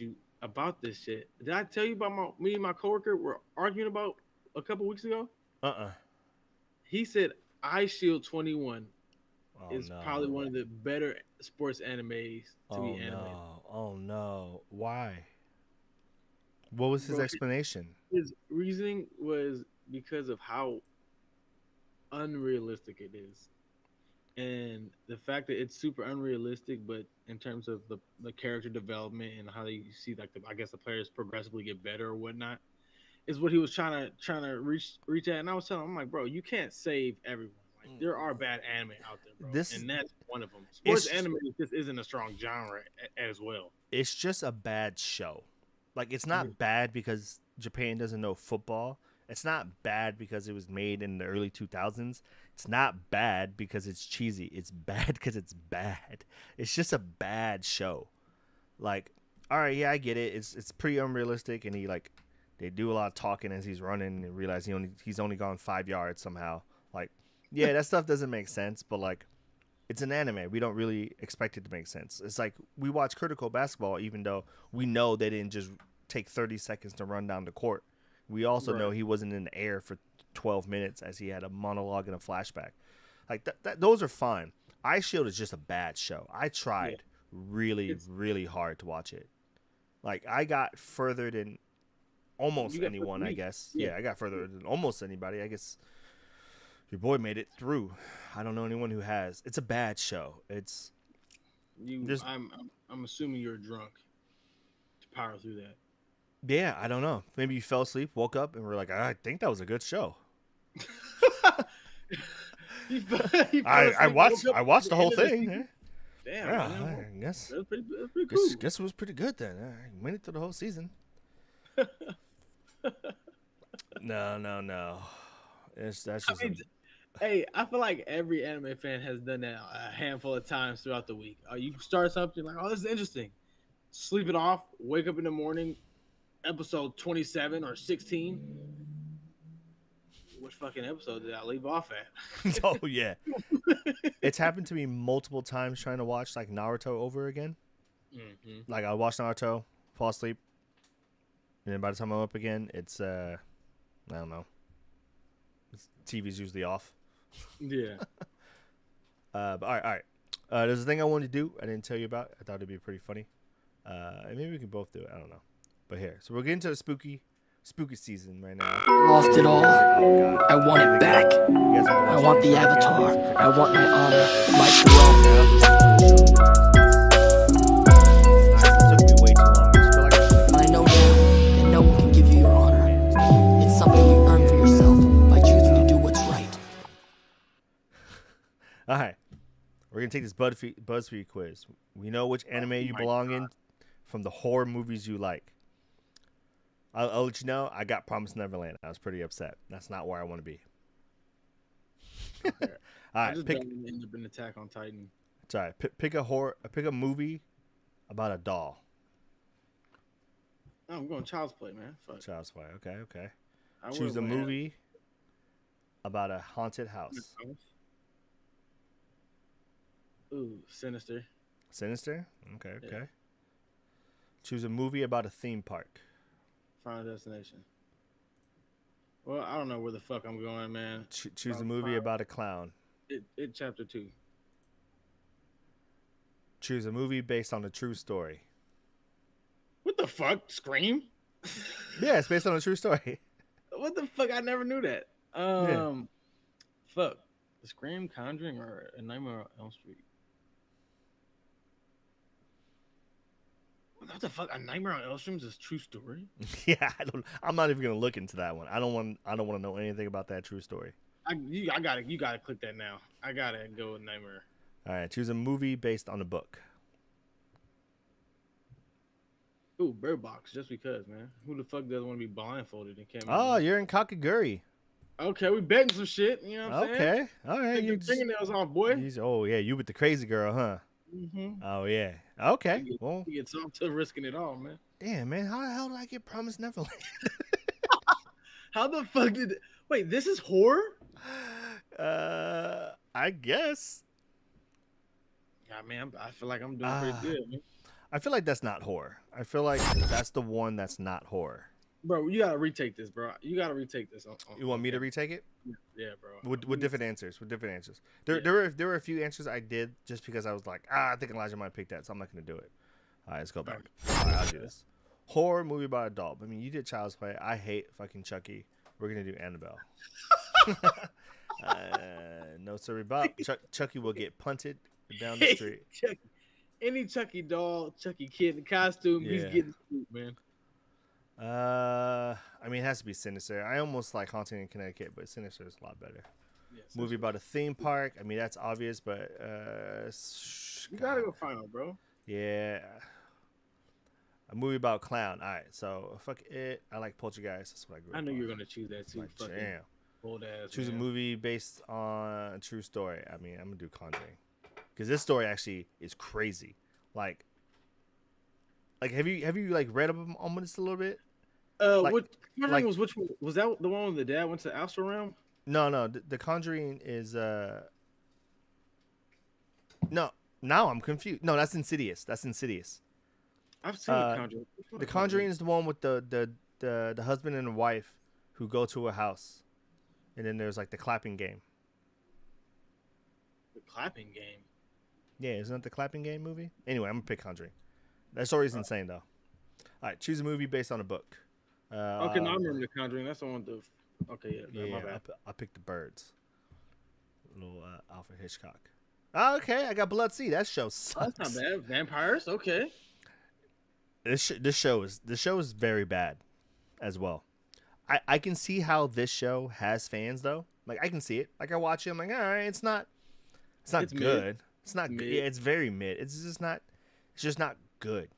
this shit. Did I tell you about me and my coworker were arguing about a couple weeks ago? He said Eye Shield 21
Oh
is probably
no.
one of the better sports animes to be
Oh
animated.
no. Oh no. Why? What was his
Bro,
explanation?
his reasoning was because of how unrealistic it is. And the fact that it's super unrealistic, but in terms of the character development and how you see like I guess the players progressively get better or whatnot, is what he was trying to reach at. And I was telling him, I'm like, bro, you can't save everyone. Like there are bad anime out there, bro,
This is
and that's one of them. Sports
it's
anime just isn't a strong genre as well.
it's just a bad show. Like it's
Yeah.
not bad because Japan doesn't know football. It's not bad because it was made in the early 2000s. It's not bad because it's cheesy. It's bad because it's bad. It's just a bad show. Like, all right, yeah, I get it. It's pretty unrealistic, and they do a lot of talking as he's running, and realize he's only gone 5 yards somehow. Like, yeah, that stuff doesn't make sense, but like, it's an anime. We don't really expect it to make sense. It's like we watch Critical Basketball, even though we know they didn't just take 30 seconds to run down the court. We also know
Right.
he wasn't in the air for 12 minutes as he had a monologue and a flashback. Like those are fine. Ice Shield is just a bad show. I
Yeah.
tried really,
It's
really hard to watch it. Like I got further than almost
you got
anyone, I
me.
guess.
Yeah.
Yeah, I got further than almost anybody. I guess your boy made it through. I don't know anyone who has. It's a bad show. It's
You.
just
I'm assuming you're drunk to power through that.
yeah, I don't know. Maybe you fell asleep, woke up, and were like, I think that was a good show.
He fell asleep and woke up
I
at
watched the
the
whole
end of the
thing.
season. Damn,
Yeah,
man.
I guess
That's pretty cool.
guess it was pretty good then. I made it through the whole season. No. That's
I
just
mean, hey, I feel like every anime fan has done that a handful of times throughout the week. You start something like, oh, this is interesting. Sleep it off, wake up in the morning, episode 27 or 16. Which fucking episode did I leave off at?
oh yeah. It's happened to me multiple times trying to watch like Naruto over again.
Mm-hmm.
Like I watch Naruto, fall asleep, and then by the time I'm up again, it's I don't know. TV's usually off.
Yeah.
But all right. There's a thing I wanted to do. I didn't tell you about. I thought it'd be pretty funny. And maybe we can both do it. I don't know. But here, so we're getting to the spooky season right now.
Lost it all.
Oh God.
I want it back.
You guys are
I
watching
want
this
the
show
avatar.
together?
I want my honor, my throne.
It took me way too long. I just feel like I should've-
But I know now that no one can give you your honor. It's something you earn for yourself by choosing to do what's right.
All right, we're gonna take this BuzzFeed quiz. We know which anime you
my
belong in from the horror movies you like. I'll let you know. I got Promised Neverland. I was pretty upset. That's not where I want to be. All
I
right,
just
pick.
don't want to end up in Attack on Titan.
Sorry, pick a movie about a doll.
Oh, I'm going Child's Play, man. Fuck.
Child's Play. Okay.
I
Choose a
would've went
movie about a haunted house.
Ooh, Sinister.
Sinister. Okay.
Yeah.
Choose a movie about a theme park.
Final Destination. Well, I don't know where the fuck I'm going, man.
Choose a movie about a clown.
It chapter 2.
Choose a movie based on a true story.
What the fuck? Scream?
Yeah, it's based on a true story.
What the fuck? I never knew that. Fuck. Scream, Conjuring, or A Nightmare on Elm Street? What the fuck? A Nightmare on Elm Street is a true story?
Yeah, I'm not even gonna look into that one. I don't want to know anything about that true story.
You gotta click that now. I gotta go with Nightmare.
All right, choose a movie based on a book.
Ooh, Bird Box, just because, man. Who the fuck doesn't want to be blindfolded and can't?
Oh, you're in Kakaguri.
Okay, we betting some shit. You know what I'm saying?
Okay, all right.
Take the fingernails off, boy.
Oh yeah, you with the crazy girl, huh?
Mm-hmm.
Oh yeah. Okay. Well,
He gets off to risking it all, man.
damn man, how the hell did I get Promised Neverland?
How the fuck did? Wait, this is horror?
I guess.
Yeah, man, I feel like I'm doing pretty good, man.
I feel like that's not horror. I feel like that's the one that's not horror.
bro, you gotta retake this, bro. You gotta retake this
You want
on
me to
camera.
retake it?
Yeah, bro.
With different answers. With different answers.
Yeah.
There were a few answers I did just because I was like, I think Elijah might pick that, so I'm not gonna do it. All right, let's go back. All right, I'll do this. Horror movie about adult. I mean, you did Child's Play. I hate fucking Chucky. We're gonna do Annabelle. No sorry, Bob. Chucky will get punted down the street.
Chucky. Any Chucky doll, Chucky kid in the costume, he's
Yeah.
getting screwed, man.
I mean, it has to be Sinister. I almost like Haunting in Connecticut, but Sinister is a lot better.
Yeah,
Movie about a theme park. I mean, that's obvious, but
you gotta go final, bro.
yeah. A movie about clown. All right, so fuck it. I like Poltergeist. That's what I grew up
I knew
on.
you were gonna choose that too.
Like,
Fucking
damn.
old ass.
Choose
man.
a movie based on a true story. I mean, I'm gonna do Conjuring because this story actually is crazy. Like have you like read up on this a little bit? Like-
What
like-
was which one? Was that the one when the dad went to the astral realm?
No. The Conjuring is no. Now I'm confused. No, that's Insidious. That's Insidious.
I've seen the Conjuring.
The Conjuring is the one with the husband and the wife who go to a house, and then there's like the clapping game.
The clapping game.
Yeah, isn't that the clapping game movie? Anyway, I'm gonna pick Conjuring. That story's insane though. All right, choose a movie based on a book.
Okay, no, I remember the Conjuring. That's the one with the. Okay, yeah, my bad.
I picked The Birds. Little Alfred Hitchcock. Oh, okay, I got Blood Sea. That show sucks.
That's not bad. Vampires. Okay.
This show is very bad, as well. I can see how this show has fans though. Like I can see it. Like I watch it. I'm like, all right, it's not
It's
good.
mid.
It's not.
Mid.
Yeah, it's very mid. It's just not. It's just not good.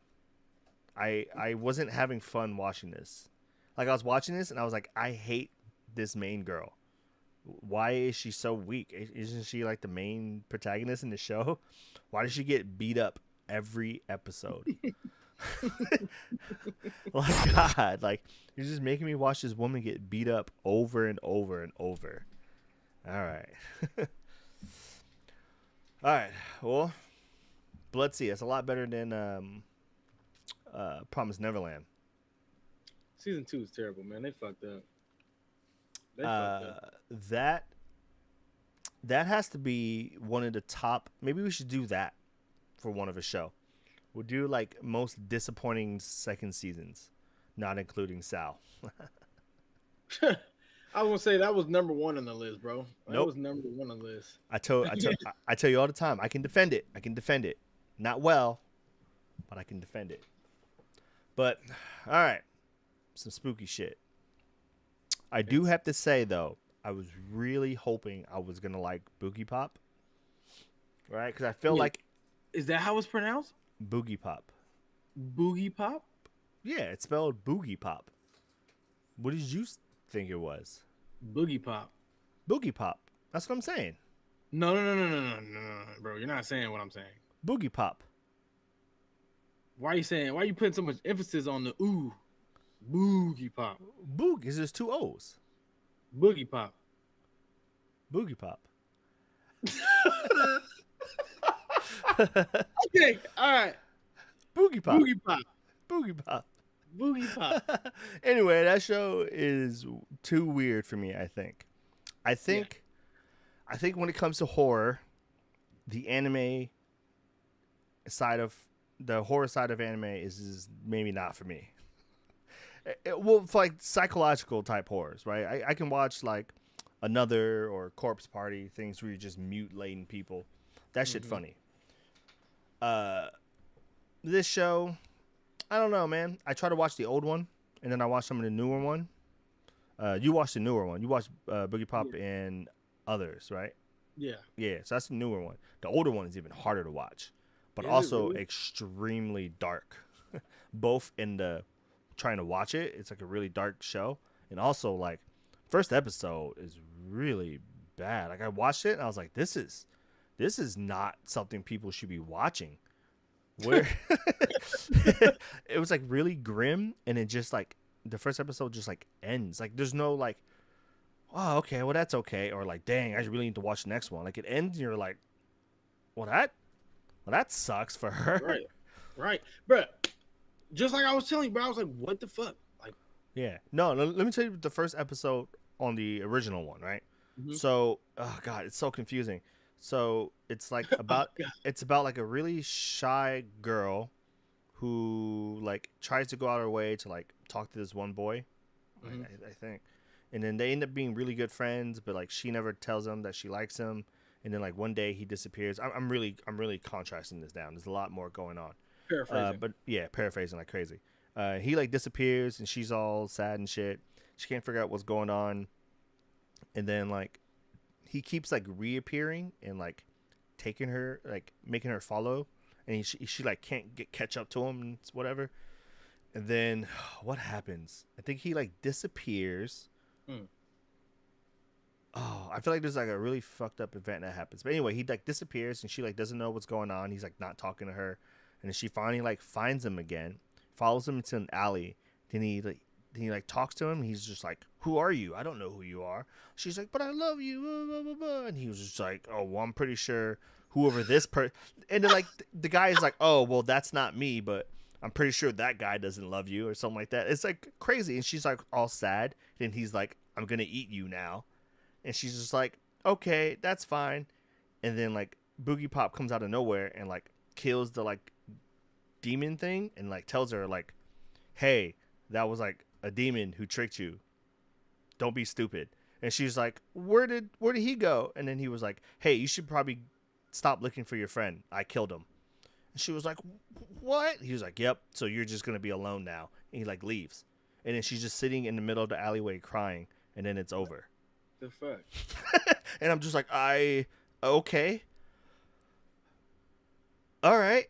I wasn't having fun watching this. Like I was watching this and I was like, I hate this main girl. Why is she so weak? Isn't she like the main protagonist in the show? Why does she get beat up every episode? Like God, like you're just making me watch this woman get beat up over and over and over. All right. All right. Well, Bloodsea. It's a lot better than Promised Neverland.
Season 2 is terrible, man. They fucked up. They fucked up.
That has to be one of the top. Maybe we should do that for one of a show. We'll do like most disappointing second seasons, not including Sal.
I was gonna say that was number 1 on the list, bro. That
Nope.
was number 1 on the list.
I tell you all the time. I can defend it. Not well, but I can defend it. But all right, some spooky shit. I do have to say though, I was really hoping I was gonna like Boogie Pop, right? Because I feel
Wait.
like
Is that how it's pronounced?
Boogie Pop.
Boogie Pop?
Yeah, it's spelled Boogie Pop. What did you think it was?
Boogie Pop.
Boogie Pop. That's what I'm saying.
No, bro. You're not saying what I'm saying.
Boogie Pop.
Why are you putting so much emphasis on the ooh? Boogie Pop.
Boog is just two O's.
Boogie Pop.
Boogie Pop.
Okay, all right.
Boogie Pop.
Boogie Pop.
Boogie Pop.
Boogie Pop.
Anyway, that show is too weird for me, I think. I think when it comes to horror, the anime side of the horror side of anime is maybe not for me. Well, for like psychological type horrors, right? I can watch like Another or Corpse Party, things where you're just mutilating people. That shit funny. This show, I don't know, man. I try to watch the old one, and then I watch some of the newer one. You watched the newer one. You watched Boogie Pop and Others, right?
Yeah.
Yeah, so that's the newer one. The older one is even harder to watch, but
Is it
also
really?
extremely dark. Both in the trying to watch it, it's like a really dark show, and also like first episode is really bad. Like I watched it and I was like, this is not something people should be watching. Where it was like really grim, and it just like the first episode just like ends. Like there's no like, oh okay, well that's okay, or like dang, I really need to watch the next one. Like it ends and you're like, well that sucks for her.
Right. Bro. Just like I was telling you, bro, I was like, what the fuck? Like
Yeah. No, let me tell you the first episode on the original one, right?
Hmm.
So, oh god, it's so confusing. So, it's like
Oh
about
god.
it's about like a really shy girl who like tries to go out of her way to like talk to this one boy,
Hmm.
I think. And then they end up being really good friends, but like she never tells him that she likes him. And then like one day he disappears. I'm really contrasting this down. There's a lot more going on.
Paraphrasing.
But yeah, paraphrasing like crazy. He like disappears and she's all sad and shit. She can't figure out what's going on. And then like he keeps like reappearing and like taking her, like making her follow. And she like can't catch up to him and whatever. And then what happens? I think he like disappears.
Mm.
Oh, I feel like there's like a really fucked up event that happens. But anyway, he like disappears and she like doesn't know what's going on. He's like not talking to her, and then she finally like finds him again, follows him into an alley. Then he like talks to him. And he's just like, "Who are you? I don't know who you are." She's like, "But I love you." Blah, blah, blah. And he was just like, "Oh, well, I'm pretty sure whoever this per." And then like the guy is like, "Oh, well, that's not me, but I'm pretty sure that guy doesn't love you," or something like that. It's like crazy, and she's like all sad. And he's like, "I'm gonna eat you now." And she's just like, okay, that's fine. And then like Boogie Pop comes out of nowhere and like kills the like demon thing and like tells her like, hey, that was like a demon who tricked you. Don't be stupid. And she's like, where did he go? And then he was like, hey, you should probably stop looking for your friend. I killed him. And she was like, what? He was like, yep. So you're just gonna be alone now. And he like leaves. And then she's just sitting in the middle of the alleyway crying. And then it's over.
The fuck.
And I'm just like, okay, all right.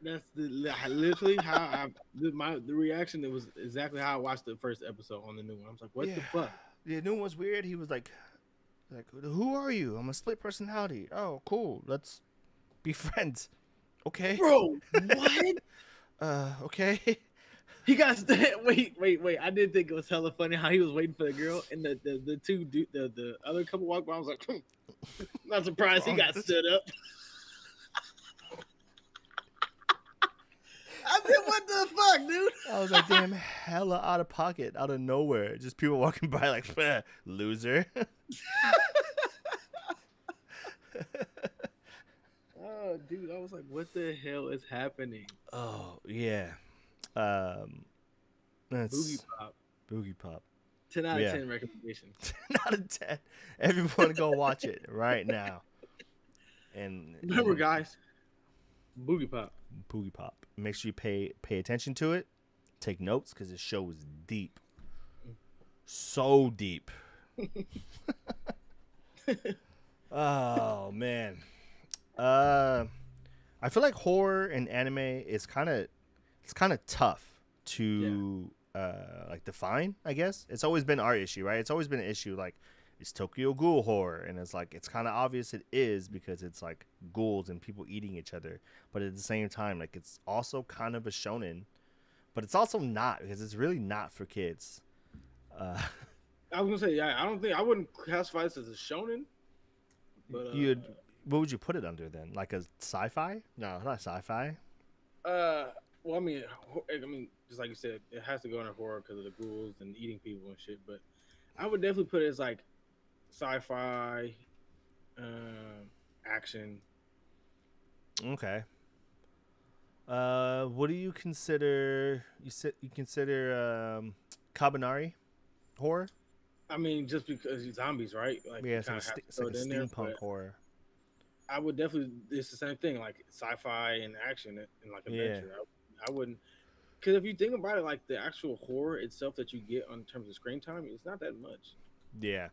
That's literally how the reaction. That was exactly how I watched the first episode on the new one. I was like, what
Yeah.
the fuck?
The new one was weird. He was like, who are you? I'm a split personality. Oh, cool. Let's be friends. Okay.
Bro, what?
Okay.
He got wait. I did think it was hella funny how he was waiting for the girl and the two the other couple walked by. I was like, not surprised he got stood up. I said, what the fuck, dude?
I was like, damn, hella out of pocket, out of nowhere. Just people walking by like, loser.
Oh, dude, I was like, what the hell is happening?
Oh yeah. That's
Boogie Pop.
Boogie Pop.
10 out of
Yeah.
10 recommendation.
10 out of 10. Everyone go watch it right now. And
Remember, guys, Boogie Pop.
Boogie Pop. Make sure you pay attention to it. Take notes because this show is deep. So deep. Oh man. I feel like horror and anime is kind of tough to like define, I guess. It's always been our issue, right? It's always been an issue like it's Tokyo Ghoul horror, and it's like it's kind of obvious it is because it's like ghouls and people eating each other, but at the same time like it's also kind of a shonen, but it's also not because it's really not for kids.
I was gonna say, yeah, I wouldn't classify this as a shonen, but
What would you put it under then? Like a sci-fi? No, not sci-fi.
well, I mean, just like you said, it has to go under horror because of the ghouls and eating people and shit. But I would definitely put it as like sci-fi, action.
Okay. What do you consider? You consider Kabanari horror?
I mean, just because it's zombies, right? Like,
Yeah,
you
it's like
kinda have to
it's like a
throw it in there,
steampunk
but
horror.
I would definitely. It's the same thing, like sci-fi and action and like adventure. I wouldn't, because if you think about it, like the actual horror itself that you get on terms of screen time, it's not that much.
Yeah.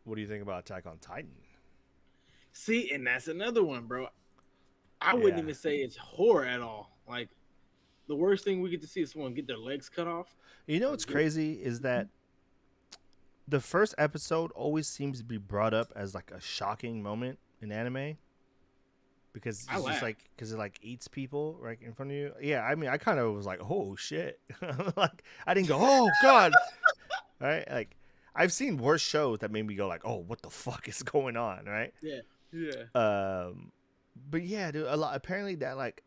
What do you think about Attack on Titan?
See, and that's another one, bro. I wouldn't
Yeah.
even say it's horror at all. Like, the worst thing we get to see is someone get their legs cut off.
You know what's crazy is that the first episode always seems to be brought up as like a shocking moment in anime because
I
it's just
laugh.
like because it like eats people right in front of you. Yeah, I mean, I kind of was like, oh shit, like I didn't go, oh god, right? Like I've seen worse shows that made me go like, oh, what the fuck is going on, right?
Yeah.
But yeah, dude, a lot apparently that like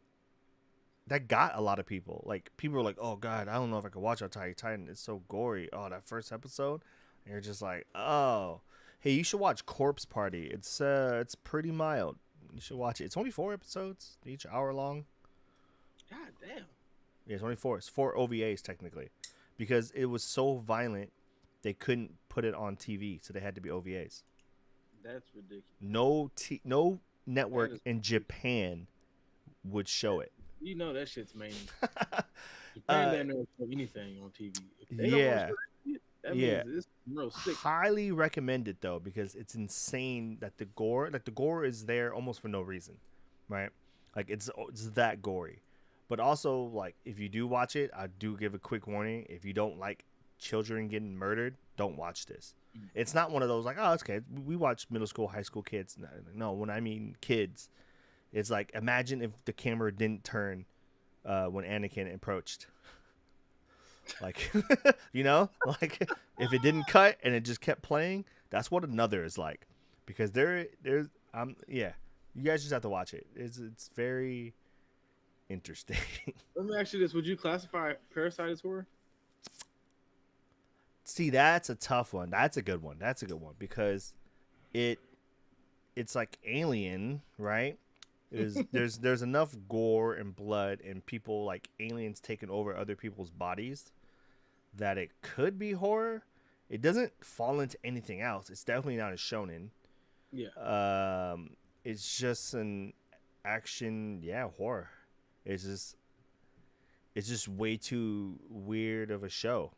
that got a lot of people. Like people were like, "Oh God, I don't know if I could watch Attack on Titan. It's so gory." Oh, that first episode, and you're just like, "Oh, hey, you should watch Corpse Party. It's pretty mild. You should watch it. It's only 4 episodes, each hour long.
God damn.
Yeah, it's only four. It's 4 OVAs technically, because it was so violent, they couldn't put it on TV, so they had to be OVAs.
That's ridiculous.
No
That
network
is,
in Japan would show it.
you know that shit's mainly Japan
uh,
doesn't know show anything on TV. If they don't want to
yeah,
show that shit, that
yeah.
means it's real sick.
Highly recommend it though, because it's insane that the gore is there almost for no reason, right? Like it's that gory. But also, like, if you do watch it, I do give a quick warning. If you don't like children getting murdered, don't watch this. It's not one of those like, oh, it's okay. We watch middle school, high school kids. No, when I mean kids, it's like, imagine if the camera didn't turn when Anakin approached. Like, like if it didn't cut and it just kept playing, that's what another is like. Because there's yeah, you guys just have to watch it. It's very interesting.
Let me ask you this: would you classify Parasite as horror?
See, that's a tough one. That's a good one. Because it it's like Alien, right? Is there's enough gore and blood and people like aliens taking over other people's bodies that it could be horror. It doesn't fall into anything else. It's definitely not a shonen.
Yeah.
It's just an action, yeah, horror. It's just way too weird of a show.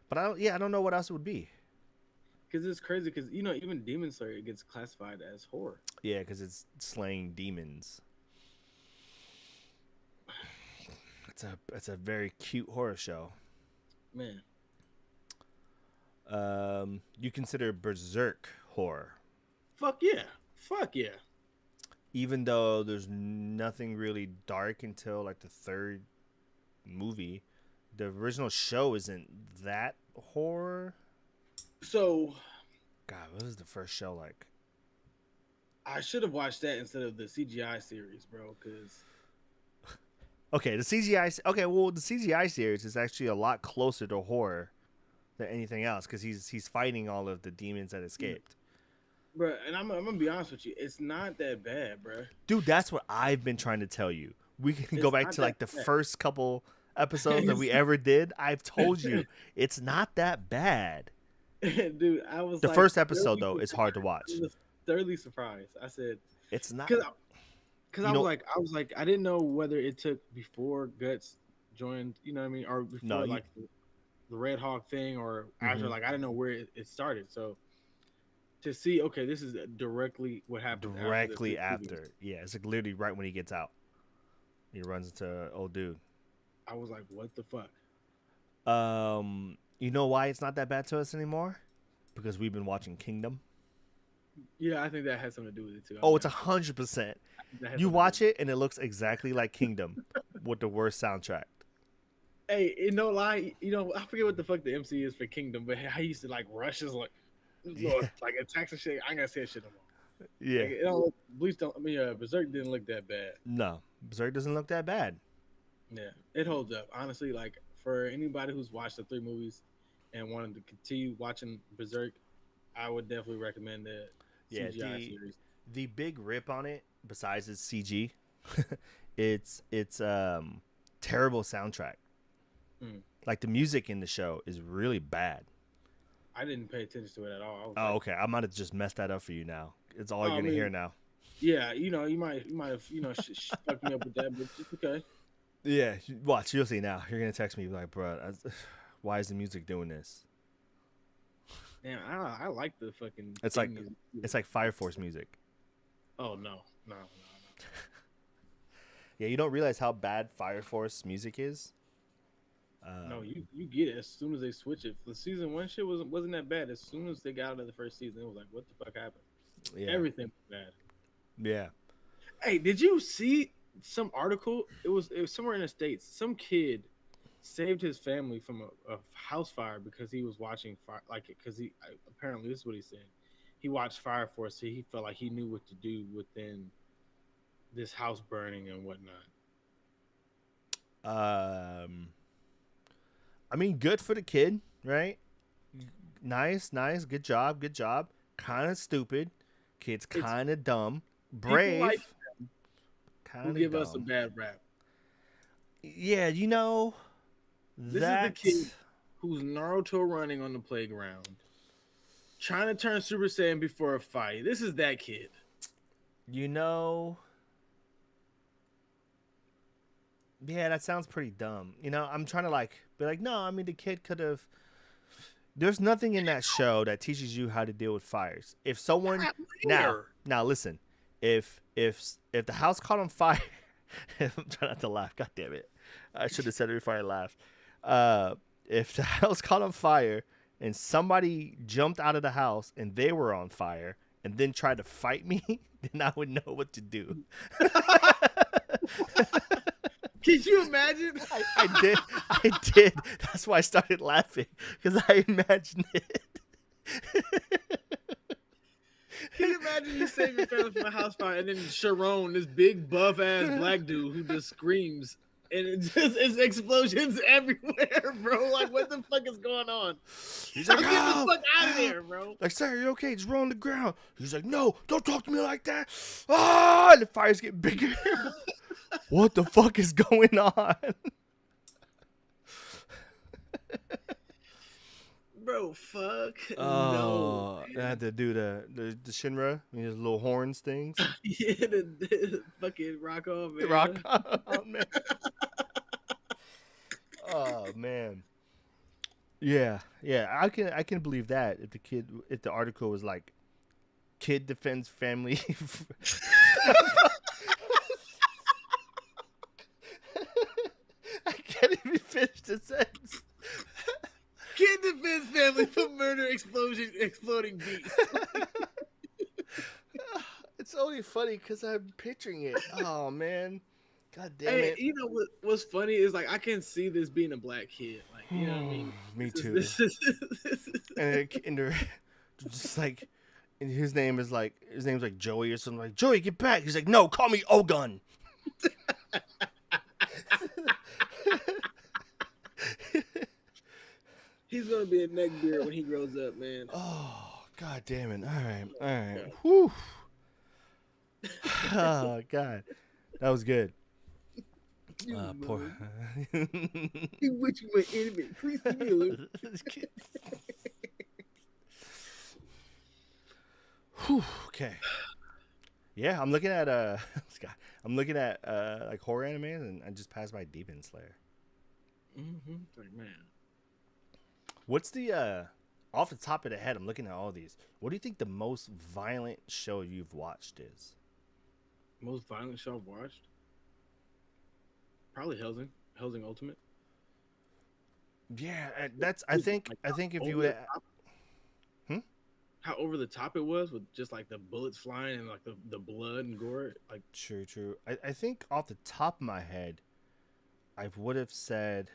But I don't know what else it would be.
Because it's crazy. Because even Demon Slayer gets classified as horror.
Yeah, because it's slaying demons. It's a very cute horror show.
Man.
You consider Berserk horror,
Fuck yeah. Fuck yeah.
even though there's nothing really dark until like the third movie. The original show isn't that horror.
So
God, what was the first show like?
I should have watched that instead of the CGI series, bro. Because
Okay, the CGI. Okay, well, the CGI series is actually a lot closer to horror than anything else because he's fighting all of the demons that escaped.
bro, and I'm gonna be honest with you, it's not that bad, bro.
Dude, that's what I've been trying to tell you. We can go
It's
back
not
to like the
that bad.
first couple episodes that we ever did. I've told you it's not that bad.
Dude, I was
The
like
first episode
thoroughly
though is hard to
surprised.
watch.
I was thoroughly surprised. I said,
It's not.
because
You
I
know,
was like, I didn't know whether it took before Guts joined, you know what I mean, or
No,
before like the Red Hawk thing, or after.
Mhm.
Like I didn't know where it started. So to see, okay, this is directly what happened
directly
after the previous,
after. Yeah, it's like literally right when he gets out. He runs into old dude.
I was like, what the fuck?
You know why it's not that bad to us anymore? Because we've been watching Kingdom.
Yeah, I think that has something to do with it too.
Oh, it's 100%. You watch it and it looks exactly like Kingdom with the worst soundtrack.
Hey, no lie, I forget what the fuck the MC is for Kingdom, but how he used to like rushes like,
Yeah.
like attacks and shit. I ain't gonna say that shit no more.
Yeah.
Like, it don't, Bleach don't. I mean, Berserk didn't look that bad.
No, Berserk doesn't look that bad.
Yeah, it holds up. Honestly, like for anybody who's watched the 3 movies and wanted to continue watching Berserk, I would definitely recommend the
Yeah,
CGI series.
the big rip on it, besides its CG, it's terrible soundtrack.
Mm.
Like the music in the show is really bad.
I didn't pay attention to it at all. I was
Oh,
like,
okay. I might have just messed that up for you now. It's all
Oh,
you're
I
gonna
mean-
hear now.
yeah, you might have, fucked me up with that, but it's okay.
Yeah, watch. You'll see now. You're gonna text me like, bro, why is the music doing this?
Man, I like the fucking.
It's
theme
like-
music.
It's like Fire Force music.
Oh no.
Yeah, you don't realize how bad Fire Force music is.
No, you get it as soon as they switch it. The season 1 shit wasn't that bad. As soon as they got out of the first season, it was like, what the fuck happened?
Yeah,
Everything was bad.
yeah.
Hey, did you see some article? It was somewhere in the States. Some kid saved his family from a house fire because he was watching fire. Like, because apparently this is what he said. He watched Fire Force, so he felt like he knew what to do within this house burning and whatnot.
Um, I mean, good for the kid, right? Nice, nice, good job, good job. Kind of stupid, kid's
It's
kind of dumb.
people like
Brave,
who
kind of
give us a
dumb.
bad rap.
Yeah,
This is the
that.
kid who's Naruto running on the playground, trying to turn Super Saiyan before a fight. This is that kid.
You know, yeah, that sounds pretty dumb. I'm trying to be like, no, I mean the kid could have. There's nothing in that show that teaches you how to deal with fires. If someone now
Where?
now listen, if the house caught on fire, I'm trying not to laugh. God damn it, I should have said it before I laughed. If the house caught on fire and somebody jumped out of the house and they were on fire and then tried to fight me, then I would know what to do.
Can you imagine?
I did. I did. That's why I started laughing because I imagined it.
Can you imagine you save your family from a house fire and then Sharon, this big buff ass black dude who just screams and it just is explosions everywhere, bro. Like what the fuck is going on?
He's like,
Get the fuck out of there, bro.
Like, sir, you okay? Just roll on the ground. He's like, no, don't talk to me like that. Ah, and the fire's getting bigger. What the fuck is going on?
Bro, fuck.
Oh,
No.
I had to do the Shinra, his little horns things.
Yeah, the fucking rock on, man.
Rock on, man. Oh man. Yeah, I can believe that if the article was like, kid defends family. I can't even finish the sentence.
Kid defends family from murder, explosion, exploding beast.
It's only funny because I'm picturing it. Oh man, god damn
Hey,
it.
you know what's funny is like I can see this being a black kid. Like, you know what I mean?
Me too.
This is
And they're just like, and his name's like Joey or something. Like, Joey, get back. He's like, no, call me Ogun.
He's gonna be a neckbeard when he grows up, man.
Oh, god damn it. All right. Whew. Oh, god. That was good. Poor.
He wish you my enemy. Please leave me alone.
Whew, okay. Yeah, I'm looking at like horror animes, and I just passed by Demon Slayer.
Mm-hmm. Like, man.
What's the off the top of the head? I'm looking at all these. What do you think the most violent show you've watched is?
Most violent show I've watched? Probably Helsing Ultimate.
Yeah, that's. I think if you would.
How over the top it was with just like the bullets flying and like the blood and gore. Like,
True. I think off the top of my head, I would have said,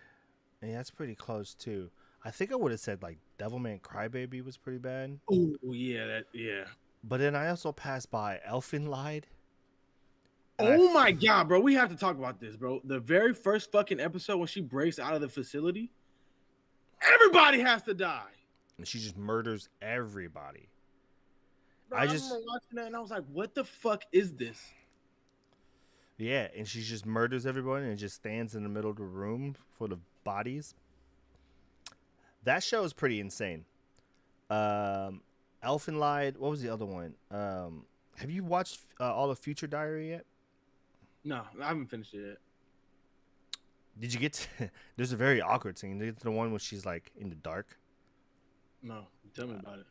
and that's pretty close too. I think I would have said like Devilman Crybaby was pretty bad.
oh yeah, yeah.
But then I also passed by Elfin Lied.
Oh my god, bro. We have to talk about this, bro. The very first fucking episode when she breaks out of the facility, everybody has to die.
And she just murders everybody.
Bro, I remember watching that and I was like, what the fuck is this?
Yeah, and she just murders everyone and just stands in the middle of the room full of bodies. That show is pretty insane. Elfin Lied. What was the other one? Have you watched all of Future Diary yet?
No, I haven't finished it yet.
Did you get to, there's a very awkward scene. There's the one where she's like in the dark.
No, tell me about it.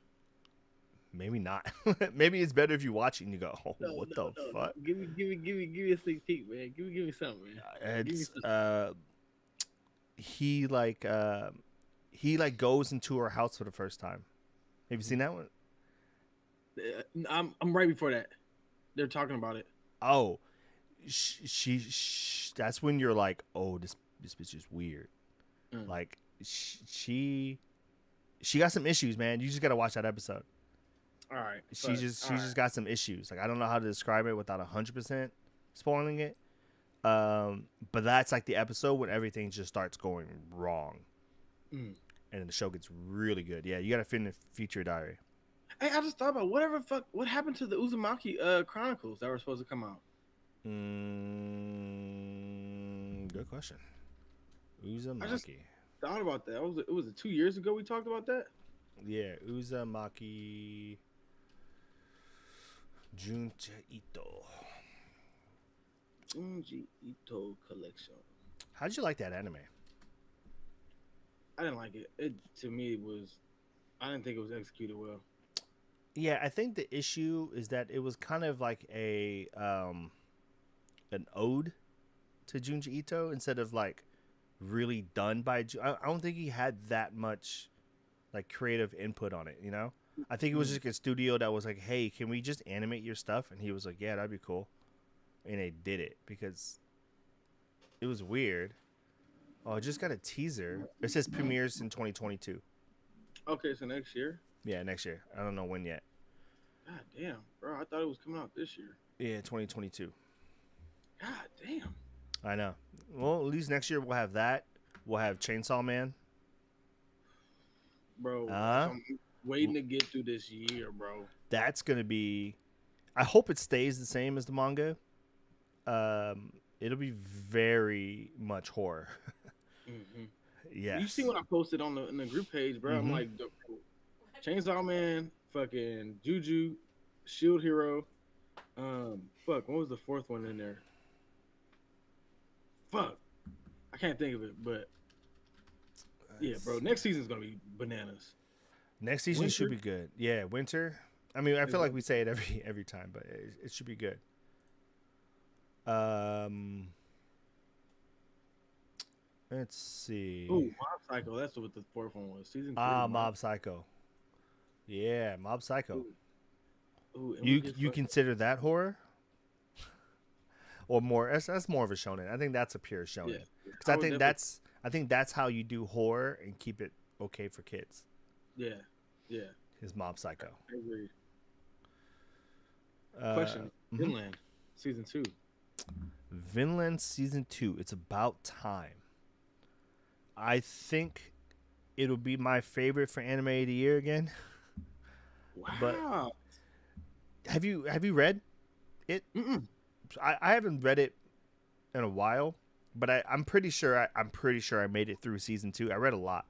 Maybe not. Maybe it's better if you watch it and you go, "Oh, what the fuck?"
Give me a sneak peek, man. Give me something, man.
It's he goes into her house for the first time. Have you seen that one?
I'm right before that. They're talking about it.
Oh, she that's when you're like, oh, this bitch is weird. Like she got some issues, man. You just gotta watch that episode.
All right.
She just got some issues. Like, I don't know how to describe it without 100% spoiling it. But that's like the episode when everything just starts going wrong,
Mm.
and then the show gets really good. Yeah, you gotta finish Future Diary.
Hey, I just thought about what happened to the Uzumaki Chronicles that were supposed to come out.
Good question.
I just
Uzumaki.
thought about that. It was 2 years ago we talked about that.
Yeah, Uzumaki Junji Ito.
Junji Ito collection.
How'd you like that anime?
I didn't like it. It to me was I didn't think it was executed well.
Yeah, I think the issue is that it was kind of like a an ode to Junji Ito instead of like really done by. I don't think he had that much like creative input on it. You know, I think it was just like a studio that was like, "Hey, can we just animate your stuff?" And he was like, "Yeah, that'd be cool," and they did it because it was weird. Oh, I just got a teaser. It says premieres in 2022.
Okay, so next year.
Yeah, next year. I don't know when yet.
God damn, bro! I thought it was coming out this year.
Yeah, 2022.
God damn.
I know. Well, at least next year we'll have that. We'll have Chainsaw Man.
Bro,
Uh,
I'm waiting to get through this year, bro.
that's gonna be. I hope it stays the same as the manga. It'll be very much horror.
Hmm.
Yes.
You see what I posted on the in the group page, bro? I'm
Mhm.
like, Chainsaw Man, fucking Juju, Shield Hero. Fuck, what was the fourth one in there? Fuck, I can't think of it, but yeah, bro. Next season's gonna be bananas.
Next season should
Winter
be good. Yeah, winter. I mean, I
is
feel like
gonna
we say it every time, but it should be good. Um, let's
Oh,
see.
Mob Psycho. That's what the fourth one was. Season three.
Mob Psycho. Yeah, Mob Psycho.
Ooh, ooh, and we
You
get
you
fucking
consider that horror or more? That's more of a shonen. I think that's a pure
yeah.
shonen
Yeah.
because
I would definitely.
I think that's how you do horror and keep it okay for kids.
Yeah, yeah.
Is Mob Psycho.
I agree.
Uh,
Question:
mhm.
Finland, season two.
Vinland season 2. It's about time. I think it'll be my favorite for anime of the year again. But
Wow.
have you read it?
Mm-mm.
I haven't read it in a while, but I'm pretty sure I'm pretty sure I made it through season 2. I read a lot.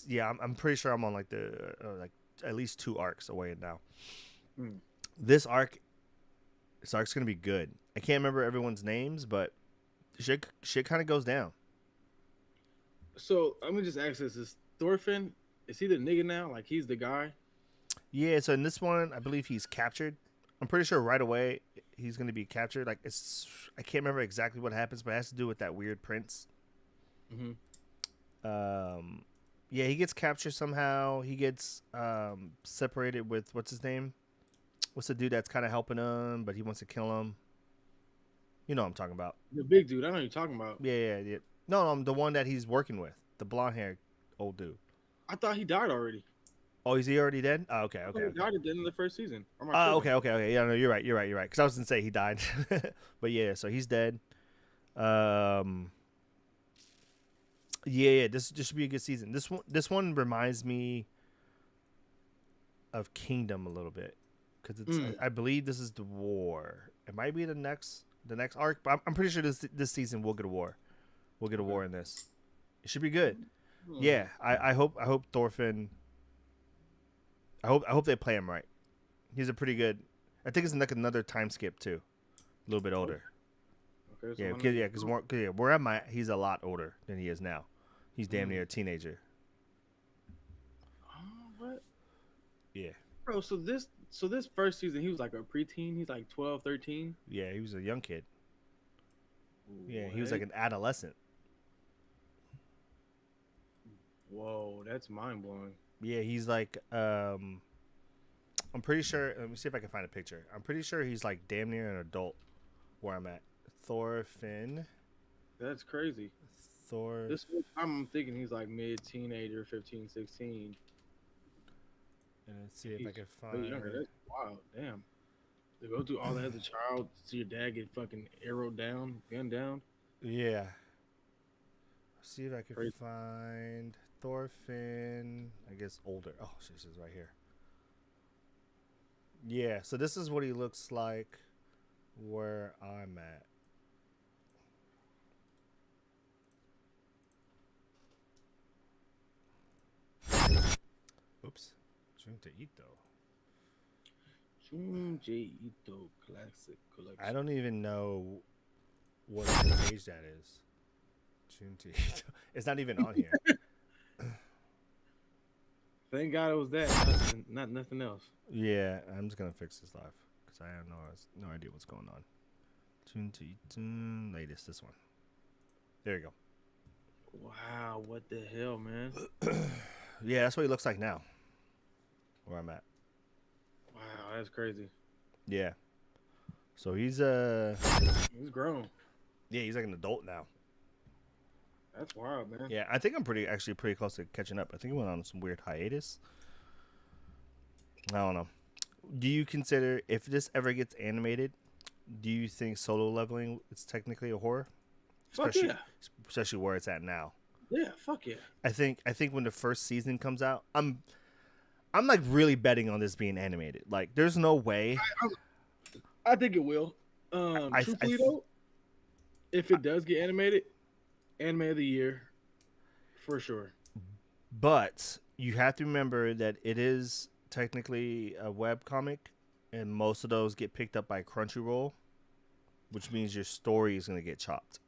Yeah.
I'm pretty sure I'm on like the like at least 2 arcs away now.
Mm.
This arc's gonna be good. I can't remember everyone's names, but shit kind of goes down.
So let me just ask this: Is Thorfinn? Is he the nigga now? Like he's the guy?
Yeah, so in this one, I believe he's captured. I'm pretty sure right away he's gonna be captured. Like I can't remember exactly what happens, but it has to do with that weird prince.
Mm-hmm.
Um, yeah, he gets captured somehow. He gets separated with what's his name? What's the dude that's kind of helping him, but he wants to kill him? You know what I'm talking about.
The big dude. I know what you're talking about.
Yeah. No, I'm the one that he's working with, the blonde haired old dude.
I thought he died already.
Oh, is he already dead? Oh, okay,
I thought
okay,
he
okay.
died at the end of the first season. Or am I
Okay. Yeah, no, you're right. Because I was gonna say he died, but yeah, so he's dead. Um, yeah. This should be a good season. This one reminds me of Kingdom a little bit because it's
Mm.
I believe this is the war. It might be the next arc, but I'm pretty sure this season we'll get a war. We'll get a war in this. It should be good.
Hmm.
Yeah, I hope Thorfinn. I hope they play him right. He's a pretty good. I think it's like another time skip too, a little bit older.
Okay. So
Yeah,
my
cause,
nigga-
yeah, because where am I? He's a lot older than he is now. He's damn near a teenager.
Oh, what?
Yeah,
Bro, so this first season he was like a preteen. He's like 12, 13.
yeah, he was a young kid. Yeah, he was like an adolescent.
Whoa, that's mind blowing.
Yeah, he's like I'm pretty sure. Let me see if I can find a picture. I'm pretty sure he's like damn near an adult. Where I'm at, Thorfinn.
That's crazy.
Thor.
This whole time I'm thinking he's like mid teenager, 15, 16.
And let's see if I
He's
can
way
find.
younger. That's wild. Damn. To go through all that as a child, see your dad get fucking arrowed down, gunned down.
Yeah. See if I can
Crazy.
find Thorfinn. I guess older. Oh, this is right here. Yeah. So this is what he looks like where I'm at. Oops. Junta Ito.
Junji Ito Classic
I
Collection.
don't even know what page that is. Junta Ito. It's not even on here.
Thank God it was that, not nothing else.
Yeah, I'm just gonna fix this live because I have no idea what's going on. Junta Ito. Latest, this one. There you go.
Wow, what the hell, man?
Yeah, that's what he looks like now. Where I'm at.
Wow, that's crazy.
Yeah. So he's
He's grown.
yeah, he's like an adult now.
That's wild, man.
Yeah, I think I'm pretty close to catching up. I think he went on some weird hiatus. I don't know. Do you consider if this ever gets animated, do you think Solo Leveling is technically a horror?
Fuck
Especially
yeah.
especially where it's at now.
Yeah, fuck yeah.
I think when the first season comes out, I'm like really betting on this being animated. Like there's no way.
I think it will.
I
Truthfully though, if it does get animated, anime of the year for sure.
But you have to remember that it is technically a web comic, and most of those get picked up by Crunchyroll, which means your story is going to get chopped.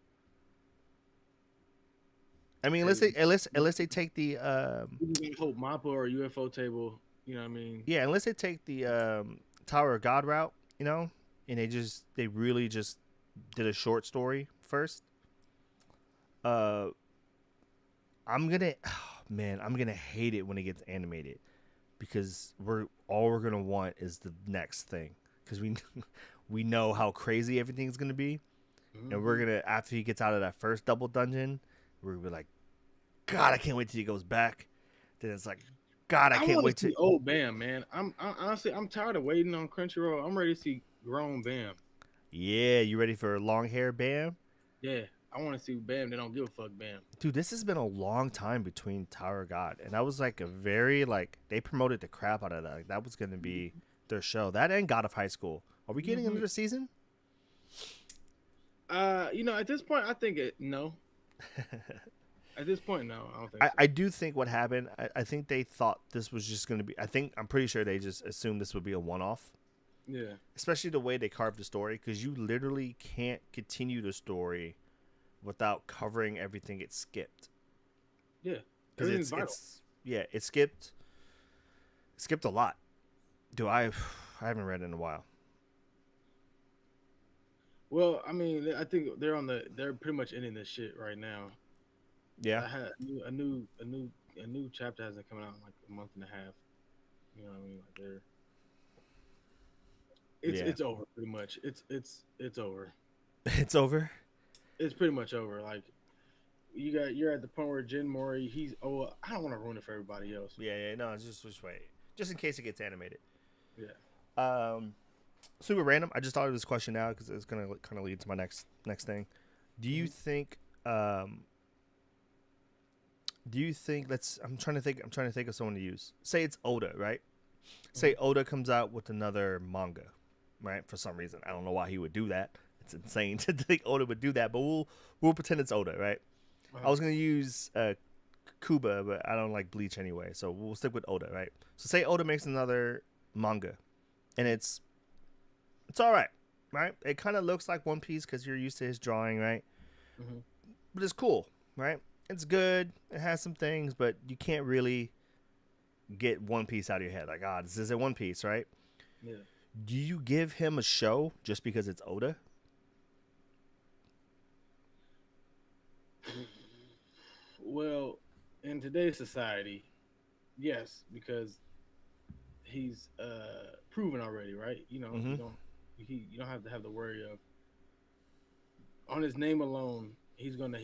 I mean, unless they take the
You gotta hope Mappa or UFO table. You know what I mean?
yeah, unless they take the Tower of God route, and they really just did a short story first. Uh, I'm gonna, man, I'm gonna hate it when it gets animated because we're gonna want is the next thing because we know how crazy everything's gonna be, and we're gonna after he gets out of that first double dungeon, we're gonna be like, God, I can't wait till he goes back. Then it's like, God, I
I
can't
want
wait
to
to.
see old Bam, man. Honestly, I'm tired of waiting on Crunchyroll. I'm ready to see grown Bam.
Yeah, you ready for long hair, Bam?
Yeah, I want to see Bam. They don't give a fuck, Bam.
Dude, this has been a long time between Tower of God, and that was like a very like they promoted the crap out of that. Like that was gonna be their show. That and God of High School. Are we getting another season?
At this point, I think no. At this point, no, I don't think so.
I do think what happened. I think they thought this was just gonna be. I'm pretty sure they just assumed this would be a one-off.
Yeah,
Especially the way they carved the story, because you literally can't continue the story without covering everything it skipped.
yeah.
Because
Everything's vital.
it skipped a lot. I haven't read it in a while.
Well, I mean, I think they're pretty much ending this shit right now.
Yeah,
I had a new chapter hasn't come out in like a month and a half. You know what I mean? Like
yeah.
it's over pretty much. It's over.
It's over.
It's pretty much over. Like you're at the point where Jin Mori, I don't want to ruin it for everybody else.
Yeah. No, just wait, just in case it gets animated.
Yeah.
Super random. I just thought of this question now because it's gonna kind of lead to my next thing. Do you think? Do you think? I'm trying to think. I'm trying to think of someone to use. Say it's Oda, right? Say Oda comes out with another manga, right? For some reason, I don't know why he would do that. It's insane to think Oda would do that, but we'll pretend it's Oda, right? I was gonna use Kuba, but I don't like Bleach anyway, so we'll stick with Oda, right? So say Oda makes another manga, and it's all right? It kind of looks like One Piece because you're used to his drawing, right?
Mm-hmm.
But it's cool, right? It's good. It has some things, but you can't really get One Piece out of your head. Like, this is a One Piece, right?
Yeah.
Do you give him a show just because it's Oda?
Well, in today's society, yes, because he's proven already, right?
Mm-hmm.
You don't have to have the worry of on his name alone. He's gonna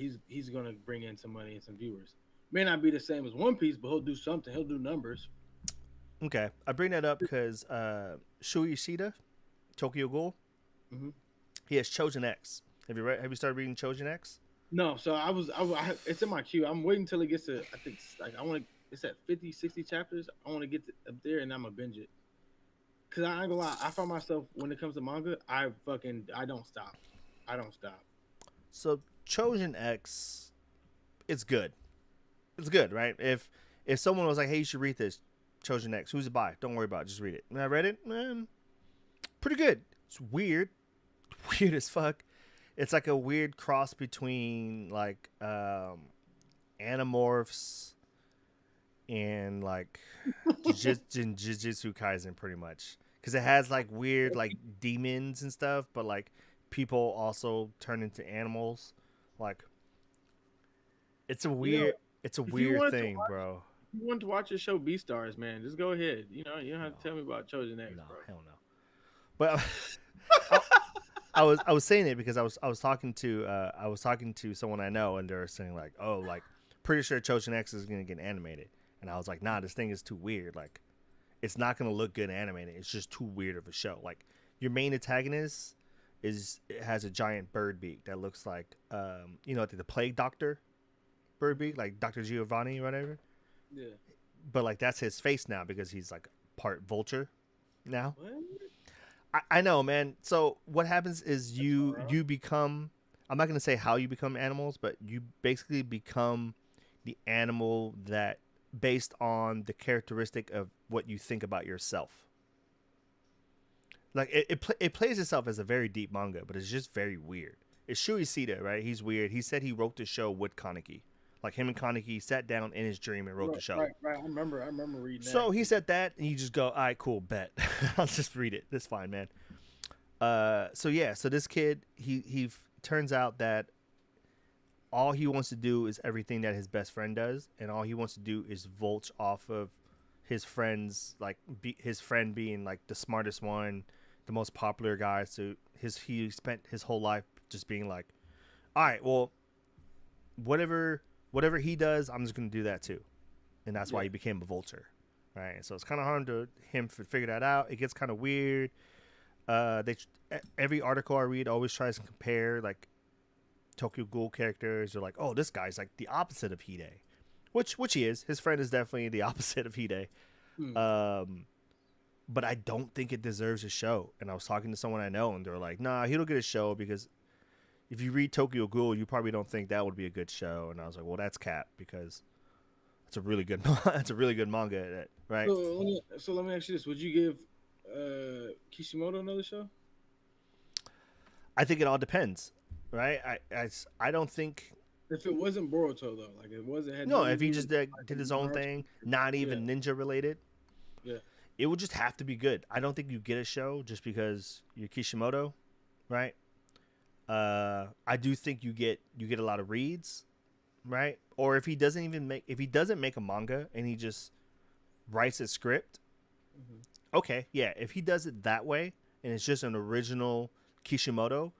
bring in some money and some viewers. May not be the same as One Piece, but he'll do something. He'll do numbers.
Okay, I bring that up because Shueisha, Tokyo Ghoul.
Hmm.
He has Chosen X. Have you started reading Chosen X?
No, so it's in my queue. I'm waiting until it gets to, I think, like, I want to, it's at 50, 60 chapters. I want to get up there and I'm going to binge it. Because I ain't gonna lie, I find myself, when it comes to manga, I don't stop. I don't stop.
So Chosen X, it's good. It's good, right? If someone was like, "Hey, you should read this," Chosen X, who's it by? Don't worry about it. Just read it. And I read it. Pretty good. It's weird, weird as fuck. It's like a weird cross between like Animorphs and like Jujutsu Kaisen, pretty much, because it has like weird like demons and stuff, but like people also turn into animals. Like it's a
You know,
weird, it's a
if you
weird
wanted to
thing,
watch,
bro.
if you want to watch your show Beastars, man, just go ahead. You don't have
No,
to tell me about Chosen X,
no,
bro.
hell no. But I, I was saying it because I was talking to someone I know, and they were saying like, oh, like pretty sure Chosen X is gonna get animated, and I was like, nah, this thing is too weird. Like, it's not gonna look good animated. It's just too weird of a show. Like, your main antagonist has a giant bird beak that looks like like the Plague Doctor bird beak, like Dr. Giovanni or whatever.
Yeah.
But like that's his face now because he's like part vulture now.
What?
I know, man. So what happens is
Alright.
you become. I'm not gonna say how you become animals, but you basically become the animal that based on the characteristic of what you think about yourself. Like it plays itself as a very deep manga, but it's just very weird. It's Shueisida, right? He's weird. He said he wrote the show with Kaneki. Like him and Kaneki sat down in his dream and wrote the show.
Right. I remember reading that.
So he said that, and you just go, all right, cool, bet. I'll just read it. That's fine, man. So yeah, so this kid, he turns out that all he wants to do is everything that his best friend does, and all he wants to do is vulture off of his friends, like his friend being like the smartest one, the most popular guy. So he spent his whole life just being like, all right, well, whatever he does, I'm just gonna do that too, and that's why he became a vulture, right? So it's kind of hard to him to figure that out. It gets kind of weird. Every article I read always tries to compare like Tokyo Ghoul characters. They're like, oh, this guy's like the opposite of Hide, which he is. His friend is definitely the opposite of Hide. But I don't think it deserves a show. And I was talking to someone I know, and they were like, nah, he don't get a show because if you read Tokyo Ghoul, you probably don't think that would be a good show. And I was like, well, that's cap because it's a really good it's a really good manga, right?
So let me ask you this: would you give Kishimoto another show?
I think it all depends, right? I don't think.
If it wasn't Boruto though, like it wasn't. Had
No,
nothing
if
to
he
do
just
with,
did his own
Naruto.
thing, not even ninja related,
Yeah.
it would just have to be good. I don't think you get a show just because you're Kishimoto, right? I do think you get a lot of reads, right? Or if he doesn't make a manga and he just writes a script, okay, yeah. If he does it that way and it's just an original Kishimoto,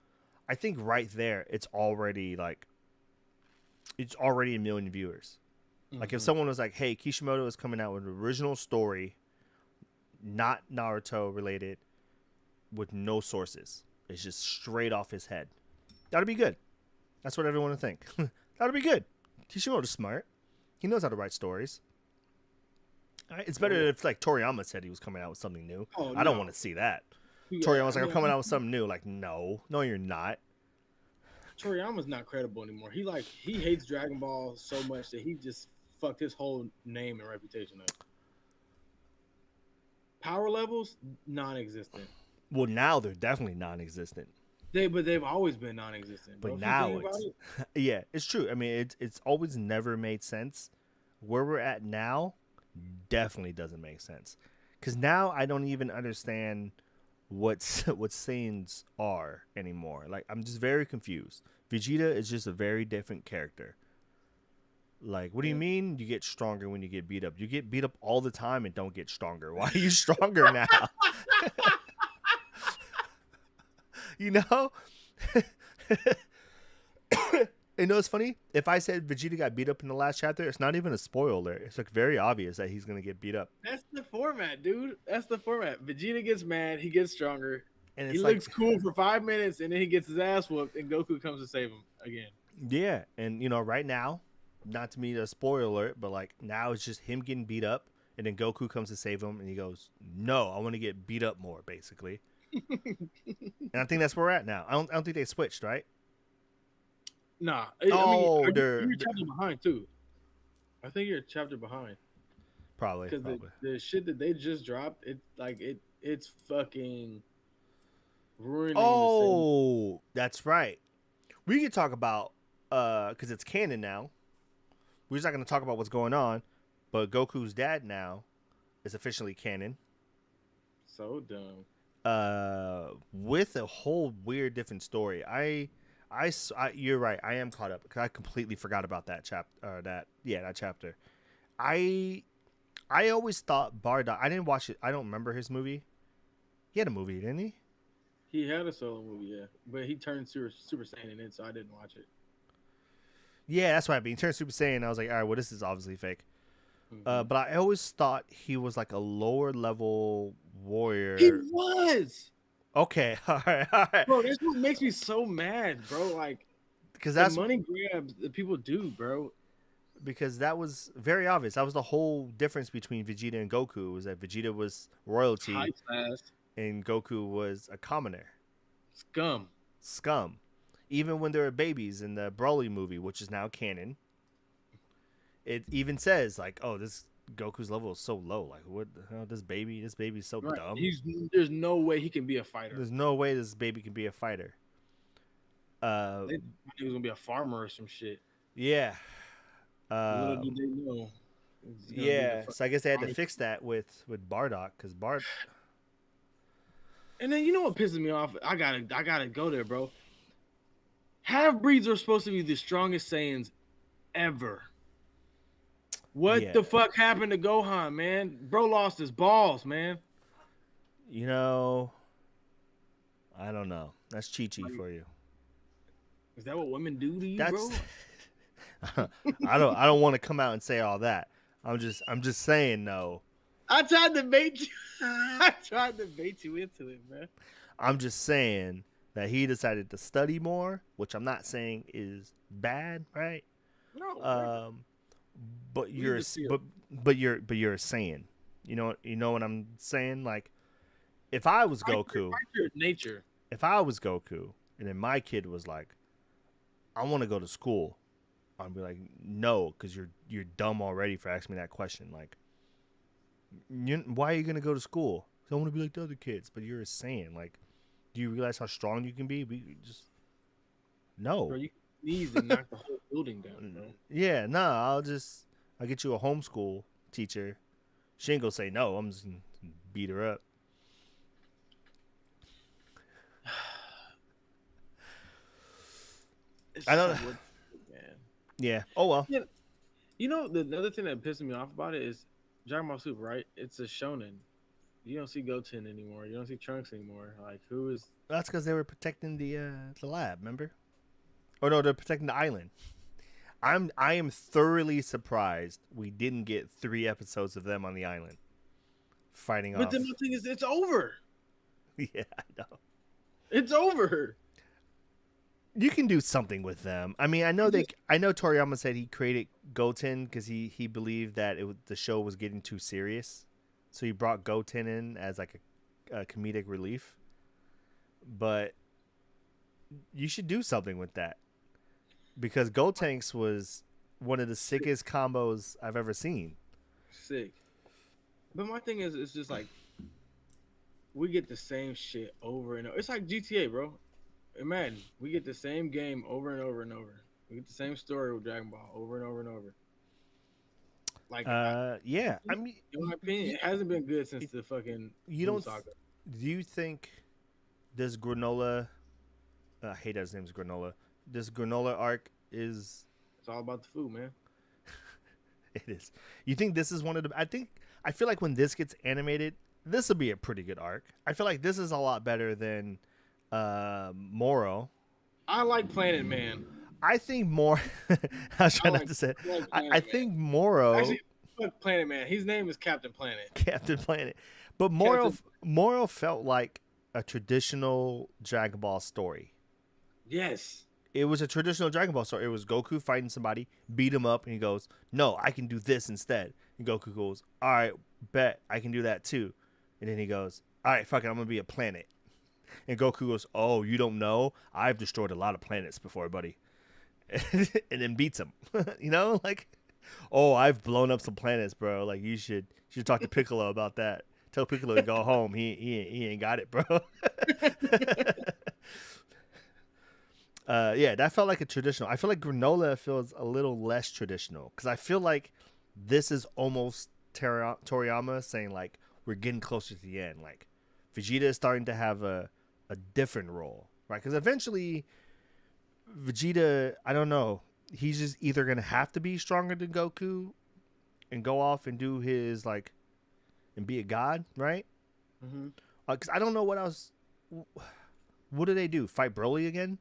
I think right there it's already a million viewers. Like if someone was like, "Hey, Kishimoto is coming out with an original story, not Naruto related, with no sources. It's just straight off his head." That'd be good. That's what everyone would think. That'd be good. Kishimoto's smart. He knows how to write stories. All right, it's better if like Toriyama said he was coming out with something new.
Oh,
I don't
no.
want to see that.
Yeah,
Toriyama's like,
I
I'm coming out with something new. Like, no, you're not.
Toriyama's not credible anymore. He hates Dragon Ball so much that he just fucked his whole name and reputation up. Power levels non-existent.
Well, now they're definitely non-existent.
But they've always been non-existent.
But
Bro, if you
now
think about
it's
it,
yeah, it's true. I mean, it's always never made sense. Where we're at now definitely doesn't make sense. Because now I don't even understand what Saiyans are anymore. Like I'm just very confused. Vegeta is just a very different character. Like, what do you mean you get stronger when you get beat up? You get beat up all the time and don't get stronger. Why are you stronger now? You know? You know what's funny? If I said Vegeta got beat up in the last chapter, it's not even a spoiler. It's like very obvious that he's gonna get beat up.
that's the format, dude. That's the format. Vegeta gets mad, he gets stronger.
And
He
it's like,
looks cool for 5 minutes, and then he gets his ass whooped, and Goku comes to save him again.
yeah, and right now, not to mean a spoiler alert, but like now it's just him getting beat up, and then Goku comes to save him, and he goes, "No, I want to get beat up more," basically. And I think that's where we're at now. I don't think they switched, right?
Nah,
Oh,
you're a chapter behind too. I think you're a chapter behind
probably,
because
probably.
the shit that they just dropped, it's fucking ruining the same.
Oh, that's right. We could talk about because it's canon now. We're just not going to talk about what's going on, but Goku's dad now is officially canon.
So dumb.
With a whole weird different story. You're right. I am caught up because I completely forgot about that chapter. That chapter. I always thought Bardock. I didn't watch it. I don't remember his movie. He had a movie, didn't he?
He had a solo movie, yeah, but he turned Super Saiyan in it, so I didn't watch it.
Yeah, that's what I mean. He turned Super Saiyan. I was like, all right, well, this is obviously fake.
Mm-hmm.
But I always thought he was like a lower level warrior.
He was.
Okay, all right.
Bro, that's what makes me so mad, bro. Like,
because
the
that's
money grabs that people do, bro.
Because that was very obvious. That was the whole difference between Vegeta and Goku, was that Vegeta was royalty
High class
and Goku was a commoner,
scum.
scum. Even when they were babies in the Broly movie, which is now canon, it even says like, "Oh, this Goku's level is so low. Like, what the hell? This baby's so
Right.
dumb.
There's no way he can be a fighter.
There's no way this baby can be a fighter."
They thought he was gonna be a farmer or some shit.
Yeah.
Little did they know.
Yeah. So I guess they had to fix that with Bardock because
And then you know what pisses me off? I gotta go there, bro. Half breeds are supposed to be the strongest Saiyans ever. What the fuck happened to Gohan, man? Bro lost his balls, man.
You know, I don't know. That's Chi-Chi for you.
Is that what women do to you,
That's,
bro?
I don't want to come out and say all that. I'm just saying no.
I tried to bait you. I tried to bait you into it, man.
I'm just saying that he decided to study more, which I'm not saying is bad, right?
No.
But you're saying, you know what I'm saying? Like, if I was Goku,
nature.
If I was Goku, and then my kid was like, I want to go to school, I'd be like, no, because you're dumb already for asking me that question. Like, why are you gonna go to school? I want to be like the other kids. But you're saying, like, do you realize how strong you can be? We just no.
Bro, you can sneeze and knock the whole building down, bro.
Yeah, I'll get you a homeschool teacher. She ain't gonna say no. I'm just gonna beat her up. I don't know. Man. Yeah. Oh well.
Yeah. You know, the other thing that pisses me off about it is Dragon Ball Super, right? It's a shonen. You don't see Goten anymore. You don't see Trunks anymore. Like, who is?
That's because they were protecting the lab. Remember? Oh no, they're protecting the island. I am thoroughly surprised we didn't get 3 episodes of them on the island fighting off.
But the thing is, it's over.
Yeah, I know.
It's over.
You can do something with them. I mean, I know Toriyama said he created Goten because he believed that the show was getting too serious, so he brought Goten in as like a comedic relief. But you should do something with that because Gotenks was one of the sickest combos I've ever seen.
Sick. But my thing is, it's just like we get the same shit over and over. It's like GTA, bro. Imagine we get the same game over and over and over. We get the same story with Dragon Ball over and over and over. Like,
yeah. I mean,
in my opinion, it hasn't been good since the fucking saga.
Do you think this granola? I hate that his name is granola. This granola arc is.
It's all about the food, man.
It is. You think this is one of the? I feel like when this gets animated, this will be a pretty good arc. I feel like this is a lot better than Moro.
I like Planet Man.
I think more. I was trying not to say. I think Moro.
Actually, fuck Planet Man. His name is Captain Planet.
Captain Planet, but Moro felt like a traditional Dragon Ball story.
Yes.
It was a traditional Dragon Ball story. It was Goku fighting somebody, beat him up, and he goes, "No, I can do this instead." And Goku goes, "All right, bet I can do that too." And then he goes, "All right, fuck it, I'm gonna be a planet." And Goku goes, "Oh, you don't know? I've destroyed a lot of planets before, buddy." And then beats him. You know, like, "Oh, I've blown up some planets, bro. Like, you should talk to Piccolo about that. Tell Piccolo to go home. He ain't got it, bro." Yeah, that felt like a traditional. I feel like Granola feels a little less traditional because I feel like this is almost Toriyama saying like we're getting closer to the end. Like Vegeta is starting to have a different role, right? Because eventually Vegeta, I don't know, he's just either gonna have to be stronger than Goku and go off and do his like and be a god, right?
Mm-hmm.
Because I don't know what else. What do they do? Fight Broly again?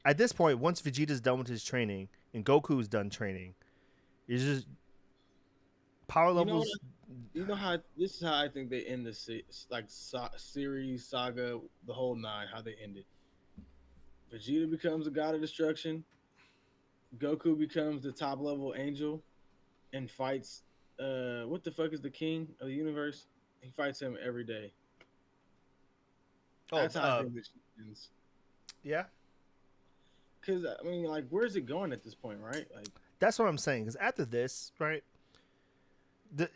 At this point, once Vegeta's done with his training and Goku's done training, it's just power
You know,
levels.
you know how this is how I think they end the series saga, the whole nine. How they ended. Vegeta becomes a god of destruction. Goku becomes the top level angel and fights. What the fuck is the king of the universe? He fights him every day.
Oh,
That's how I think this ends.
yeah,
Because I mean, like, where's it going at this point, right? Like,
that's what I'm saying. Because after this, right,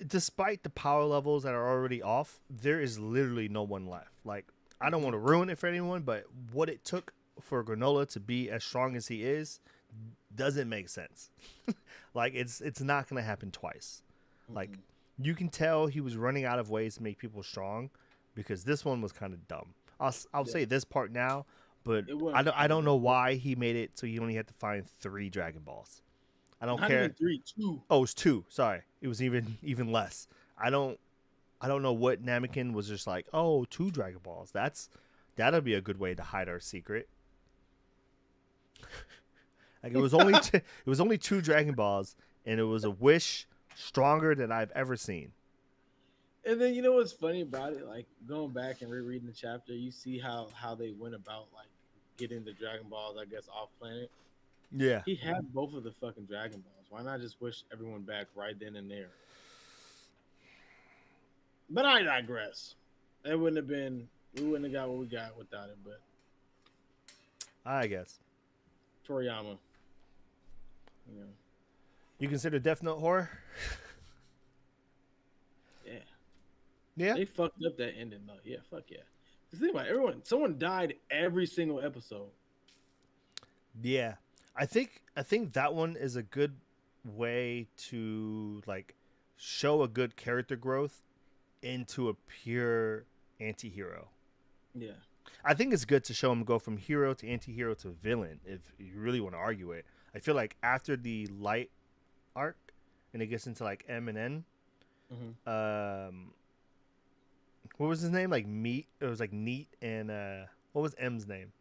despite the power levels that are already off, there is literally no one left. Like, I don't want to ruin it for anyone, but what it took for Granola to be as strong as he is doesn't make sense. Like, it's not gonna happen twice. Like, you can tell he was running out of ways to make people strong because this one was kind of dumb. I'll say this part now, but I don't know why he made it so you only had to find 3 Dragon Balls. I don't
not
care.
even 3, 2.
Oh, it's 2. Sorry, it was even less. I don't know what Namekin was just like. Oh, 2 Dragon Balls. That'll be a good way to hide our secret. Like it was only 2 Dragon Balls, and it was a wish stronger than I've ever seen.
And then you know what's funny about it? Like going back and rereading the chapter, you see how they went about like getting the Dragon Balls, I guess, off planet.
Yeah.
He had both of the fucking Dragon Balls. Why not just wish everyone back right then and there? But I digress. It wouldn't have been. We wouldn't have got what we got without it. But
I guess.
Toriyama, you know,
You consider Death Note horror?
yeah,
Yeah.
they fucked up that ending though. Yeah, fuck yeah. Cause think about it, someone died every single episode.
Yeah. I think that one is a good way to like show a good character growth into a pure anti-hero.
Yeah,
I think it's good to show him go from hero to anti-hero to villain if you really want to argue it. I feel like after the light arc and it gets into like M and N, what was his name? Like Meat. It was like Neat and what was M's name?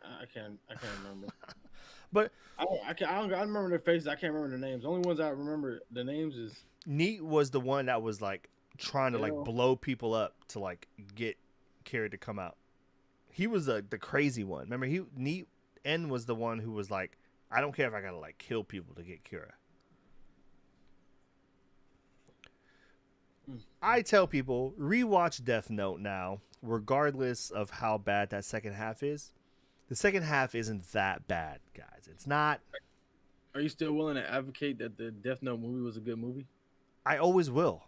I can't remember.
But
I remember their faces. I can't remember their names. The only ones I remember the names is
Neat was the one that was like trying to like blow people up to like get Kira to come out. He was the crazy one. Remember, Neat N was the one who was like, I don't care if I gotta like kill people to get Kira. I tell people rewatch Death Note now, regardless of how bad that second half is. The second half isn't that bad, guys. It's not.
Are you still willing to advocate that the Death Note movie was a good movie?
I always will.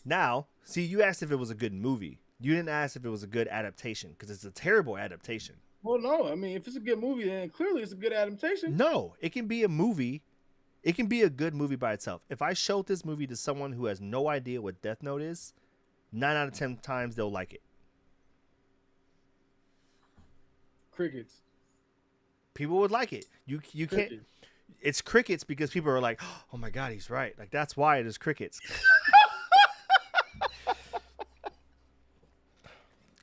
Now, see, you asked if it was a good movie. You didn't ask if it was a good adaptation because it's a terrible adaptation.
Well, no. I mean, if it's a good movie, then clearly it's a good adaptation.
No, it can be a movie. It can be a good movie by itself. If I showed this movie to someone who has no idea what Death Note is, 9 out of 10 times they'll like it.
Crickets.
People would like it. You can't. It's crickets because people are like, oh my god, he's right. Like that's why it is crickets.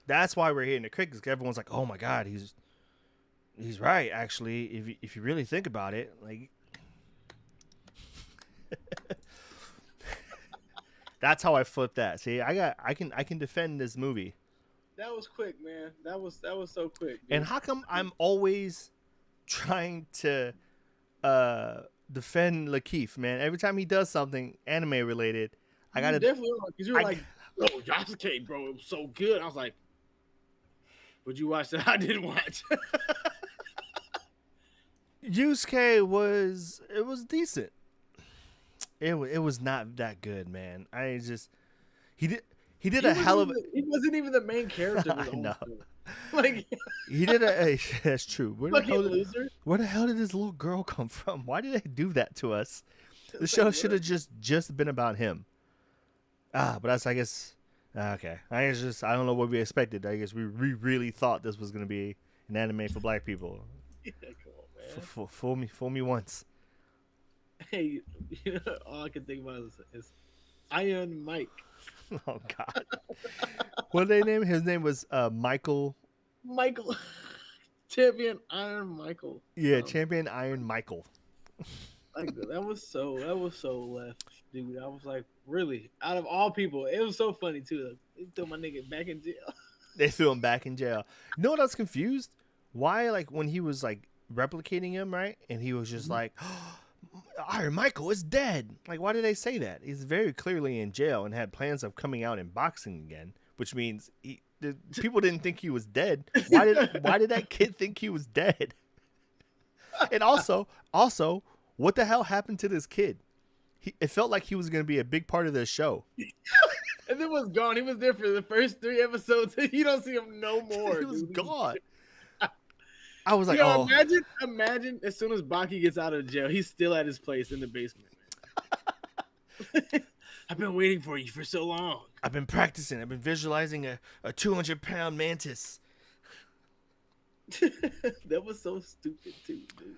That's why we're hearing the crickets. Cause everyone's like, oh my god, he's right. Actually, if you really think about it, like, That's how I flipped that. See, I can defend this movie.
That was quick, man. That was so quick,
And
dude.
how come I'm always trying to defend Lakeith, man? Every time he does something anime related, I
You
gotta.
definitely were, because you were
I,
like, bro, Yasuke, bro, it was so good. I was like, would you watch that? I didn't watch.
Yusuke was decent. It was not that good, man. I just he did he did a hell of a.
He wasn't even the main character of his
I
own
know.
show. Like,
He did a. That's true.
fucking loser.
Where the hell did this little girl come from? Why did they do that to us? The
It's
show
like,
should have just been about him. But that's, I guess, okay. I guess just I don't know what we expected. I guess we really thought this was gonna be an anime for black people.
Yeah, come on, man.
Fool me once.
Hey, you know, all I can think about is Iron Mike.
Oh God. What did they name him? His name was Michael.
Michael, champion Iron Michael.
Yeah, Champion Iron Michael.
Like that was so left, dude. I was like, really, out of all people, it was so funny too. They threw my nigga back in jail.
They threw him back in jail. You know what I was confused? Why, like, when he was like replicating him, right? And he was just like, Iron Michael is dead. Like, why did they say that? He's very clearly in jail and had plans of coming out in boxing again, which means the people didn't think he was dead. Why did that kid think he was dead? And also, what the hell happened to this kid? It felt like he was going to be a big part of this show.
And then was gone. He was there for the first 3 episodes. You don't see him no more.
He was
dude.
gone. I was like,
Yo,
oh.
imagine as soon as Baki gets out of jail, he's still at his place in the basement. I've been waiting for you for so long.
I've been practicing. I've been visualizing a 200-pound mantis.
That was so stupid too, dude.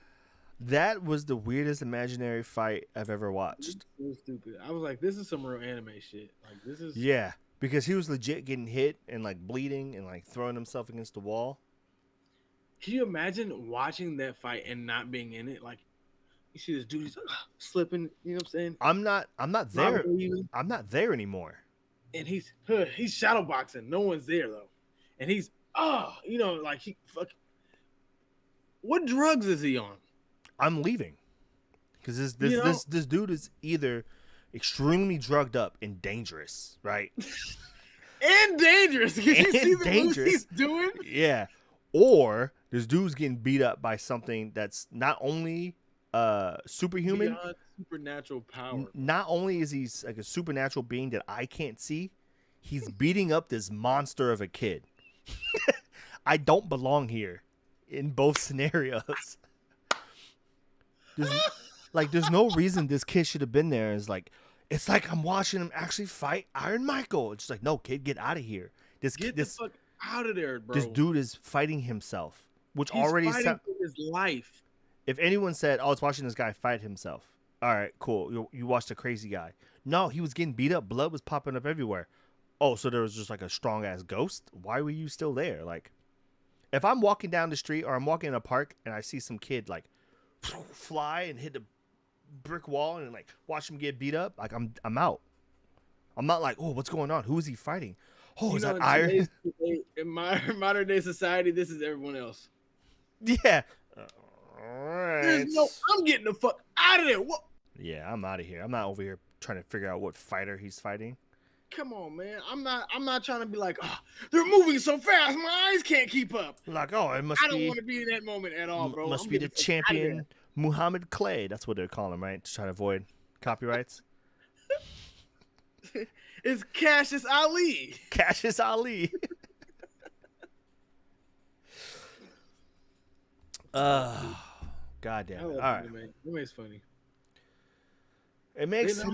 That was the weirdest imaginary fight I've ever watched.
So stupid. I was like, this is some real anime shit. Like this is
Yeah, because he was legit getting hit and like bleeding and like throwing himself against the wall.
Can you imagine watching that fight and not being in it? Like you see this dude, he's like, slipping. You know what I'm saying?
I'm not there.
Even.
I'm not there anymore.
And he's shadowboxing. No one's there though. And he's you know, like he fuck. What drugs is he on?
I'm leaving because this dude is either extremely drugged up and dangerous, right?
And dangerous. Can you see the moves he's doing?
Yeah. Or this dude's getting beat up by something that's not only superhuman,
beyond supernatural power.
Not only is he like a supernatural being that I can't see, he's beating up this monster of a kid. I don't belong here in both scenarios. There's no reason this kid should have been there. It's like I'm watching him actually fight Iron Michael. It's just like, no, kid, get out of here.
Get the fuck out of there, bro.
This dude is fighting himself, which
He's
already
fighting for his life.
If anyone said, "Oh, it's watching this guy fight himself," all right, cool. You watched a crazy guy. No, he was getting beat up. Blood was popping up everywhere. Oh, so there was just like a strong ass ghost. Why were you still there? Like, if I'm walking down the street or I'm walking in a park and I see some kid like fly and hit the brick wall and like watch him get beat up, like I'm out. I'm not like, oh, what's going on? Who is he fighting? Oh, is that Iron?
In modern day society, this is everyone else.
Yeah. All right.
I'm getting the fuck out of there. What?
Yeah, I'm out of here. I'm not over here trying to figure out what fighter he's fighting.
Come on, man. I'm not trying to be like, they're moving so fast, my eyes can't keep up.
Like, oh, it must be.
I don't want to be in that moment at all, bro.
Must be the champion Muhammad Clay. That's what they're calling him, right? To try to avoid copyrights.
It's Cassius Ali.
Cassius Ali. God damn it. All right.
It makes funny.
It makes for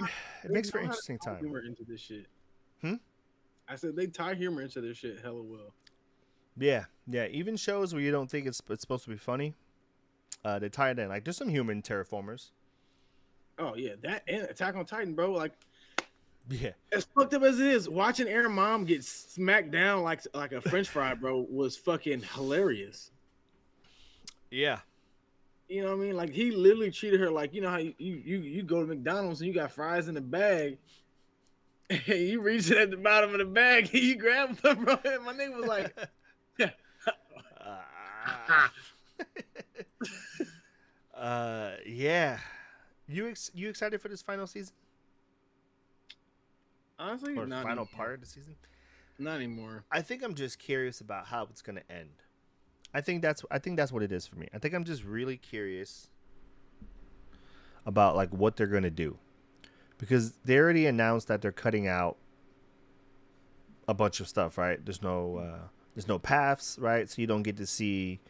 an interesting time.
Humor into this shit.
Hmm?
I said they tie humor into this shit hella well.
Yeah. Even shows where you don't think it's supposed to be funny, they tie it in. Like, there's some humor in Terraformers.
Oh yeah, that and Attack on Titan, bro. Like,
yeah,
as fucked up as it is, watching Aaron Mom get smacked down like a French fry, bro, was fucking hilarious.
Yeah.
You know what I mean? Like, he literally treated her like, you know how you go to McDonald's and you got fries in the bag. You reached at the bottom of the bag, you grabbed one, bro. And my nigga was like,
Ah. Yeah. You excited for this final season
honestly,
or
not
final
anymore.
part of the season?
Not anymore.
I think I'm just curious about how it's gonna end. I think that's what it is for me. I think I'm just really curious about like what they're gonna do because they already announced that they're cutting out a bunch of stuff. Right? There's no paths. Right? So you don't get to see.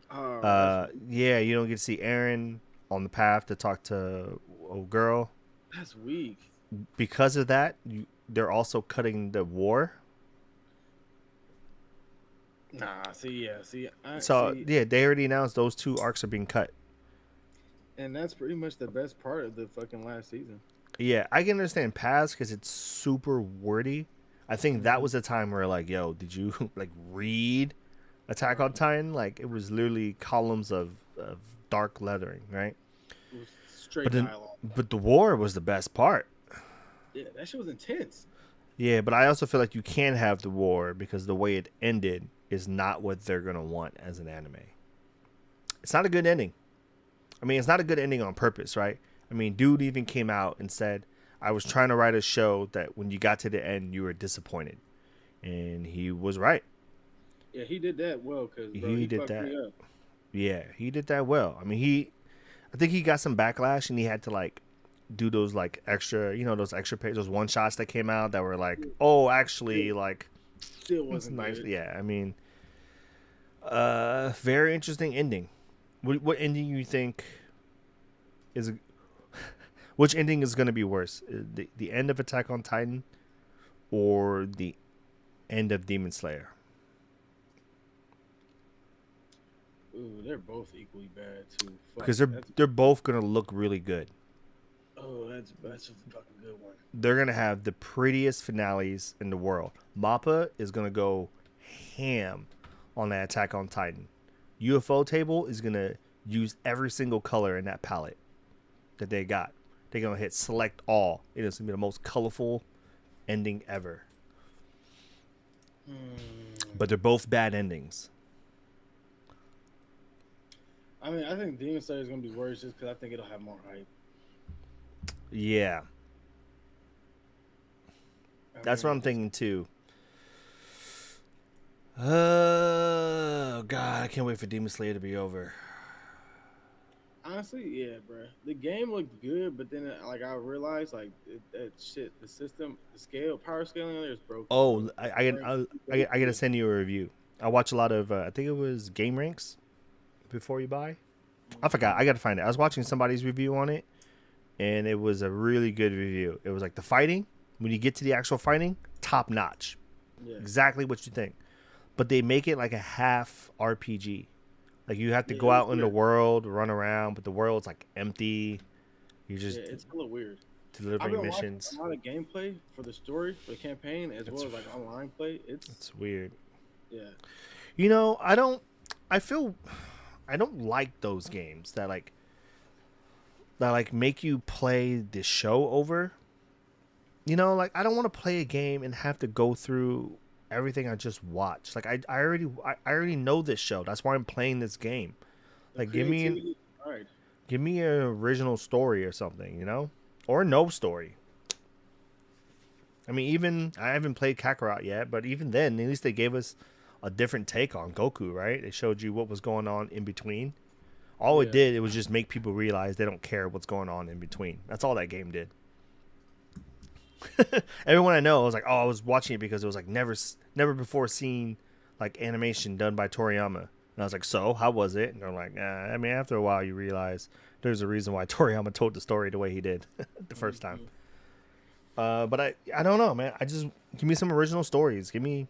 Oh, that's
Yeah, you don't get to see Aaron on the path to talk to old girl.
that's weak.
Because of that, they're also cutting the war.
Nah, see, yeah, see, I
So
see,
yeah, they already announced those two arcs are being cut.
and that's pretty much the best part of the fucking last season.
Yeah, I can understand paths because it's super wordy. I think that
Mhm.
was the time where like, yo, did you like read Attack on
Right.
Titan? Like it was literally columns of dark lettering, right?
It was
But
straight
then,
dialogue.
but the war was the best part.
Yeah, that shit was intense.
Yeah, but I also feel like you can have the war because the way it ended is not what they're gonna want as an anime. It's not a good ending. I mean, it's not a good ending on purpose, right? I mean, dude even came out and said, "I was trying to write a show that when you got to the end, you were disappointed," and he was right.
Yeah, he did that well, cause bro,
He
he
did
fucked
that.
me up.
Yeah, he did that well. I mean, I think he got some backlash, and he had to like do those like extra, those extra pages, those one shots that came out that were like, oh, actually,
Still,
like
still
it's
wasn't
nice.
good.
Yeah, I mean, very interesting ending. What ending you think is? Which ending is going to be worse? The end of Attack on Titan, or the end of Demon Slayer?
Ooh, they're both equally bad too. Fuck,
Because
that's
they're both going to look really good.
oh, that's a fucking good one.
They're going to have the prettiest finales in the world. Mappa is going to go ham on that Attack on Titan. UFO Table is going to use every single color in that palette that they got. They're going to hit select all. It is going to be the most colorful ending ever.
Hmm.
But they're both bad endings.
I mean, I think Demon Slayer is gonna be worse just because I think it'll have more hype.
Yeah,
I
that's what
mean,
I'm
just
thinking too. Oh God, I can't wait for Demon Slayer to be over.
honestly, yeah, bro. The game looked good, but then like I realized like that shit, the system, the scale, power scaling on there is broken,
Oh,
bro.
I gotta send you a review. I watch a lot of I think it was Game Ranks before you buy. I forgot. I gotta find it. I was watching somebody's review on it, and it was a really good review. It was like the fighting. When you get to the actual fighting, top notch.
Yeah,
Exactly what you think. But they make it like a half RPG. Like you have to
yeah,
go
it's
out in the
weird.
world, run around, but the world's like empty. You're
Yeah,
just
it's hella weird. I've
delivering
been watching a
missions.
lot of gameplay for the story, for the campaign, as
It's
well as like online play. It's
it's weird.
yeah,
I don't. I feel I don't like those games that like make you play the show over. Like I don't want to play a game and have to go through everything I just watched. Like I already know this show. That's why I'm playing this game.
the
Like
creativity. All right,
give me an original story or something, or no story. I mean, even I haven't played Kakarot yet, but even then, at least they gave us a different take on Goku, right? They showed you what was going on in between. All it
yeah,
did, it was just make people realize they don't care what's going on in between. That's all that game did. Everyone I know was like, "Oh, I was watching it because it was like never before seen like animation done by Toriyama." And I was like, "So, how was it?" And they're like, I mean, after a while, you realize there's a reason why Toriyama told the story the way he did the first time.
Mhm.
But I don't know, man. I just give me some original stories. Give me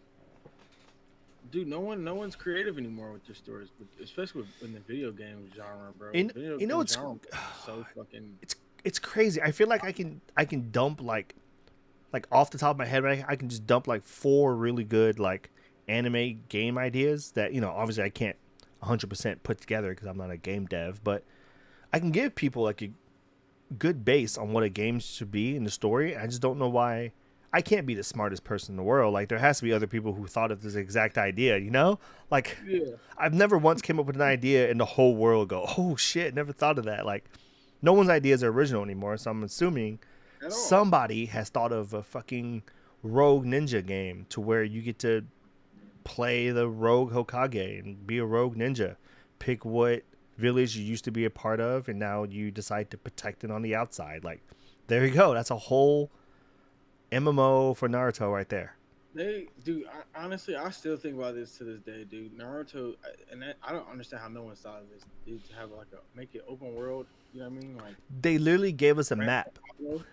Dude, no one's creative anymore with their stories, but especially in the video game genre, bro.
in
Video
you know
game
it's
genre is so fucking
it's crazy. I feel like I can dump like off the top of my head, right? I can just dump like four really good like anime game ideas that obviously I can't 100% put together because I'm not a game dev, but I can give people like a good base on what a game should be in the story. I just don't know why I can't be the smartest person in the world. Like, there has to be other people who thought of this exact idea, you know? Like,
Yeah.
I've never once came up with an idea and the whole world go, oh shit, never thought of that. Like, no one's ideas are original anymore. So I'm assuming
At all.
somebody has thought of a fucking rogue ninja game to where you get to play the rogue Hokage and be a rogue ninja. Pick what village you used to be a part of, and now you decide to protect it on the outside. Like, there you go. That's a whole MMO for Naruto right there.
Dude, honestly, I still think about this to this day, dude. Naruto, I don't understand how no one thought of this, dude, to have like a make it open world. You know what I mean? Like,
They literally gave us a
Grand
map.
Theft Auto.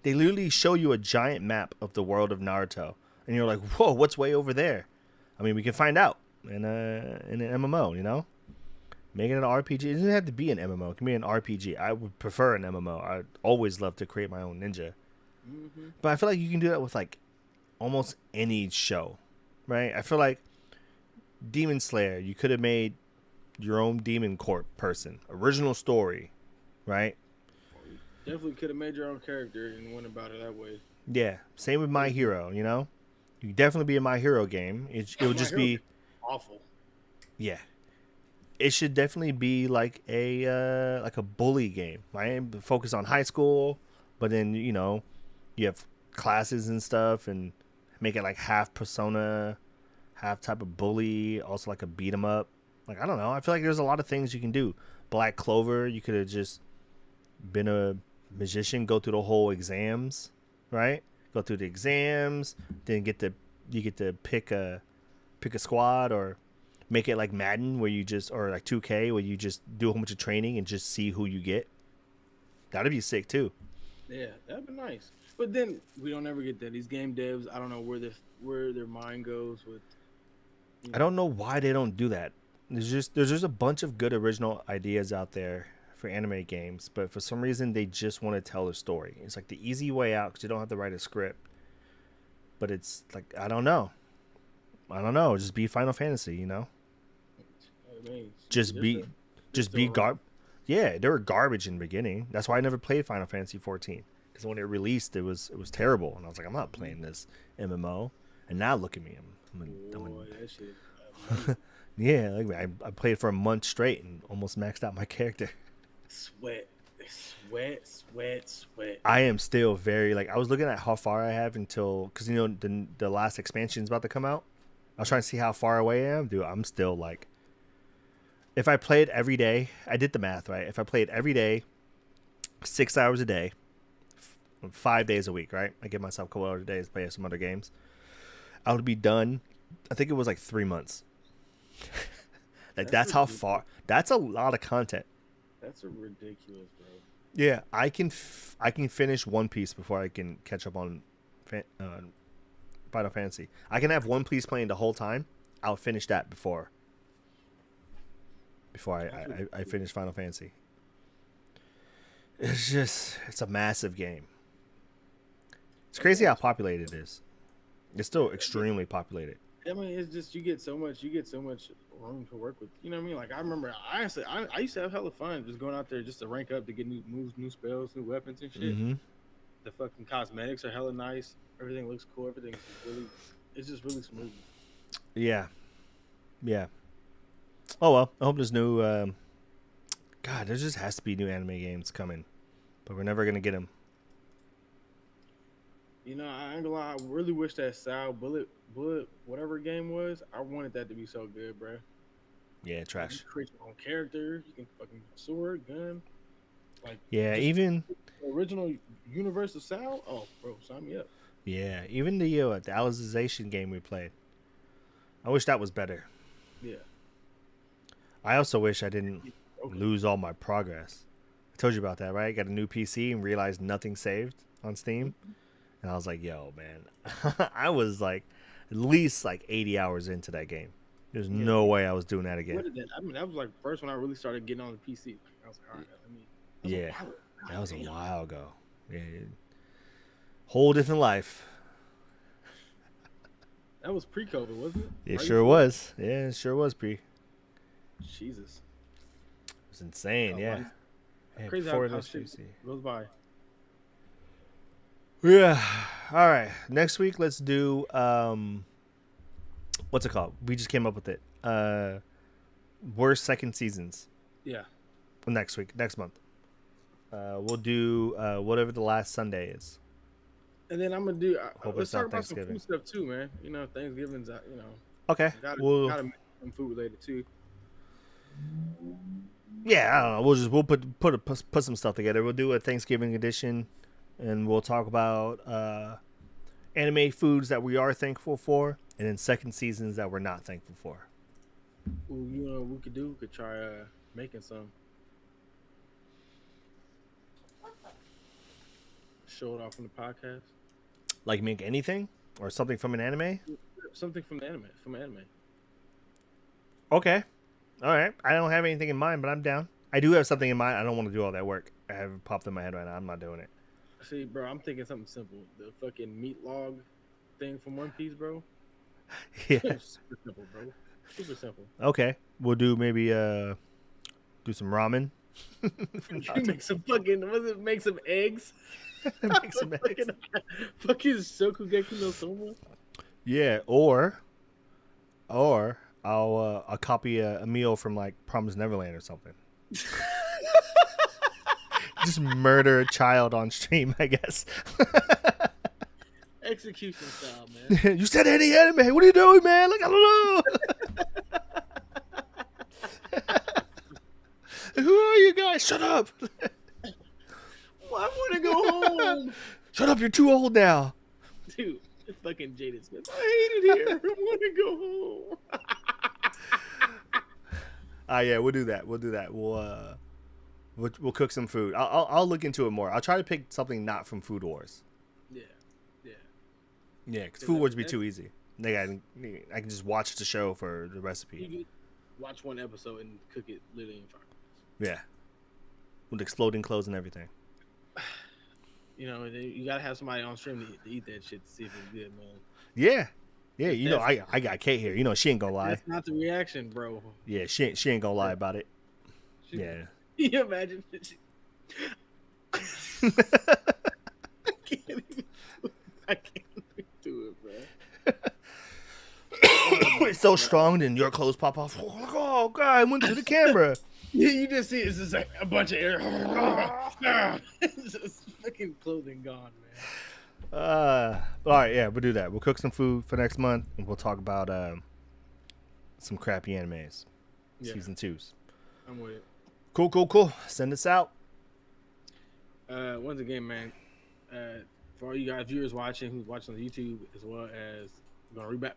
They literally show you a giant map of the world of Naruto, and you're like, "Whoa, what's way over there?" I mean, we can find out in an MMO. You know, making it an RPG. It doesn't have to be an MMO. It can be an RPG. I would prefer an MMO. I'd always love to create my own ninja, but I feel like you can do that with like almost any show, right? I feel like Demon Slayer. You could have made your own Demon Corp person, original story, right?
Definitely could have made your own character and went about it that way.
Yeah, same with My Hero. You know, you could definitely be a My Hero game. It would
My
just
Hero
be,
awful.
yeah. It should definitely be like a bully game, right? Focus on high school, but then you know, you have classes and stuff, and make it like half Persona, half type of bully, also like a beat 'em up. Like, I don't know. I feel like there's a lot of things you can do. Black Clover, you could have just been a magician, go through the whole exams, right? Go through the exams, then you get to pick a squad, or make it like Madden where you just, or like 2K where you just do a whole bunch of training and just see who you get. That'd be sick too.
Yeah, that'd be nice. But then we don't ever get that. These game devs, I don't know where their mind goes with.
I don't know why they don't do that. There's just a bunch of good original ideas out there for anime games, but for some reason they just want to tell a story. It's like the easy way out because you don't have to write a script. But it's like, I don't know. Just be Final Fantasy, you know.
I mean,
Just
they're
be,
still- they're
just
still
be
around.
Yeah, they were garbage in the beginning. That's why I never played Final Fantasy 14 because when it released, it was terrible, and I was like, I'm not playing this MMO. And now look at me,
Boy, that shit.
yeah, like I played for a month straight and almost maxed out my character.
Sweat.
I am still very, like, I was looking at how far I have until, because you know the last expansion is about to come out. I was trying to see how far away I am, dude. I'm still like, if I played every day, I did the math right. If I played every day, 6 hours a day, 5 days a week, right? I give myself a couple hours a day to play some other games. I would be done. I think it was like 3 months. That's how far. That's a lot of content.
That's a ridiculous, bro.
Yeah, I can finish One Piece before I can catch up on Final Fantasy. I can have One Piece playing the whole time. I'll finish that before I finish Final Fantasy. It's a massive game. It's crazy how populated it is. It's still extremely populated.
I mean, it's just you get so much room to work with. You know what I mean? Like I remember, I used to have hella fun just going out there just to rank up to get new moves, new spells, new weapons and shit.
Mm-hmm.
The fucking cosmetics are hella nice. Everything looks cool. It's just really smooth.
Yeah. Oh well, I hope there's new. God, there just has to be new anime games coming, but we're never gonna get them.
You know, I ain't gonna lie. I really wish that Sal Bullet, whatever game was, I wanted that to be so good, bro.
Yeah,
You
trash.
can create your own character. You can fucking sword, gun. Like
Yeah,
just
even
the original universe of Sal. Oh, bro, sign me up.
even the Alicization game we played. I wish that was better.
Yeah.
I also wish I didn't
Okay.
lose all my progress. I told you about that, right? Got a new PC and realized nothing saved on Steam. And I was like, yo, man. I was like at least like 80 hours into that game. There's no way I was doing that again.
What did that? I mean, that was like first when I really started getting on the PC. I was like, all right, let me.
Yeah. That was a while ago. Yeah. Whole different life.
That was pre-COVID, wasn't it?
It
Right
sure
before?
was. Yeah, it sure was pre. It
Jesus.
was insane,
Oh,
yeah.
life.
Yeah,
Crazy
before
how
this
shit
PC.
goes by.
Yeah. All right. Next week, let's do what's it called? We just came up with it. Worst second seasons.
Yeah.
Next week, next month. We'll do whatever the last Sunday is.
And then I'm gonna do.
Hope
Let's
it's not
talk about some
Thanksgiving.
food stuff too, man. You know, Thanksgiving's. You know,
Okay.
gotta make some food related too.
Yeah, I don't know. We'll put some stuff together. We'll do a Thanksgiving edition, and we'll talk about anime foods that we are thankful for, and then second seasons that we're not thankful for.
Well, you know, what we could try making some. Show it off on the podcast.
Like make anything or something from an anime.
Something from the anime. From anime.
Okay. All right. I don't have anything in mind, but I'm down. I do have something in mind. I don't want to do all that work. I have it popped in my head right now. I'm not doing it.
See, bro, I'm thinking something simple. The fucking meat log thing from One Piece, bro.
Yeah.
Super simple, bro. Super simple.
Okay. We'll do maybe do some ramen.
You make some fucking make some eggs?
Make some eggs.
Fucking Shokugeki no Soma.
Yeah, or I'll copy a meal from like Promised Neverland or something. Just murder a child on stream, I guess.
Execution style, man.
You said any anime. What are you doing, man? Like, I don't know. Who are you guys? Shut up.
Well, I want to go home.
Shut up. You're too old now.
Dude, it's fucking Jaden Smith. I hate it here. I want to go home.
Yeah, we'll do that. We'll cook some food. I'll look into it more. I'll try to pick something not from Food Wars.
Yeah.
Yeah, because Food Wars would be too easy. I can just watch the show for the recipe.
You could watch one episode and cook it literally in 5 minutes.
Yeah, with exploding clothes and everything.
You know, you gotta have somebody on stream to eat that shit to see if it's good, man.
Yeah. You know, I got Kate here. You know, she ain't gonna lie.
That's not the reaction, bro.
Yeah, she ain't gonna lie about it. Yeah.
Can you imagine? I can't even do it, bro.
It's so strong, then your clothes pop off. Oh God, I went to the camera.
Yeah, you just see it's just like a bunch of air. It's just fucking clothing gone, man.
All right, yeah, we'll do that. We'll cook some food for next month, and we'll talk about some crappy animes, season 2s.
I'm with it.
Cool. Send us out.
Once again, man, for all you guys viewers watching, who's watching on YouTube, as well as we're gonna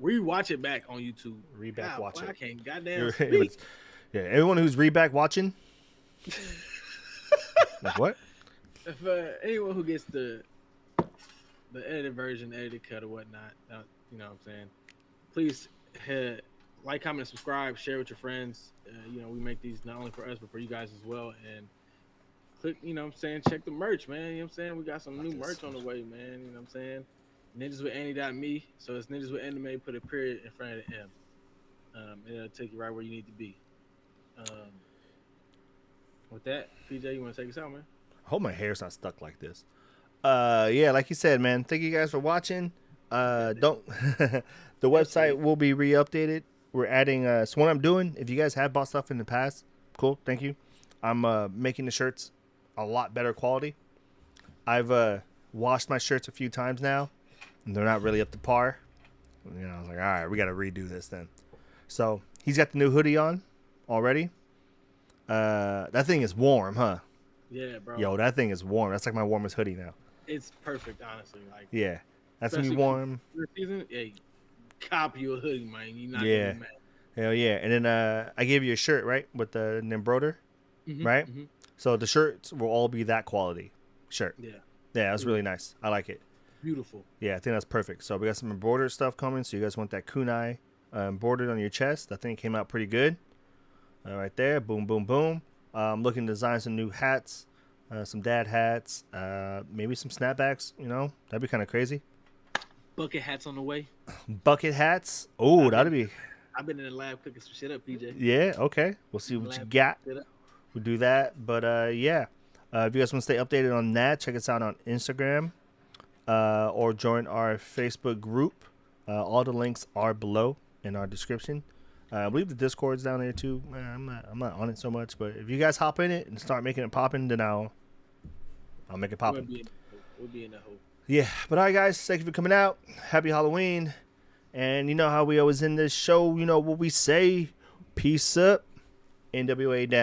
rewatch it back on YouTube.
Watch it.
I can't goddamn speak.
Yeah, everyone who's reback watching. Like what?
If anyone who gets the edited version, edited cut or whatnot, you know what I'm saying, please like, comment, subscribe, share with your friends. You know, we make these not only for us but for you guys as well. And click, you know what I'm saying, check the merch, man. You know what I'm saying? We got some new merch on the way, man. You know what I'm saying? Ninjas.with.Annie.me. So it's Ninjas with Anime, put a period in front of the M. And it'll take you right where you need to be. With that, PJ, you want to take us out, man?
I hope my hair's not stuck like this. Yeah, like you said, man. Thank you guys for watching. Don't the website will be re-updated. We're adding so what I'm doing, if you guys have bought stuff in the past, cool, thank you. I'm making the shirts a lot better quality. I've washed my shirts a few times now, and they're not really up to par. You know, I was like, all right, we got to redo this then. So he's got the new hoodie on already. That thing is warm, huh?
Yeah, bro.
Yo, that thing is warm. That's like my warmest hoodie now.
It's perfect, honestly. Like,
yeah, that's gonna be warm.
Season, yeah, cop you a hoodie, man. You're not
yeah,
gonna be mad.
Hell yeah. And then I gave you a shirt, right, with the embroider, right? Mm-hmm. So the shirts will all be that quality shirt. Yeah, that's really nice. I like it.
Beautiful.
Yeah, I think that's perfect. So we got some embroidered stuff coming. So you guys want that kunai embroidered on your chest? I think it came out pretty good. Right there, boom, boom, boom. I'm looking to design some new hats, some dad hats, maybe some snapbacks. You know, that'd be kind of crazy.
Bucket hats on the way.
Bucket hats. Oh, that'd be.
I've been in the lab cooking some shit up, PJ.
Yeah. Okay. We'll see what you got. We'll do that. But yeah, if you guys want to stay updated on that, check us out on Instagram. or join our Facebook group. All the links are below in our description. I believe the Discord's down there too. I'm not on it so much, but if you guys hop in it and start making it popping, then I'll make it popping.
We'll be in the hope.
Yeah, but all right, guys, thank you for coming out. Happy Halloween. And you know how we always end this show, you know what we say. Peace up. NWA down.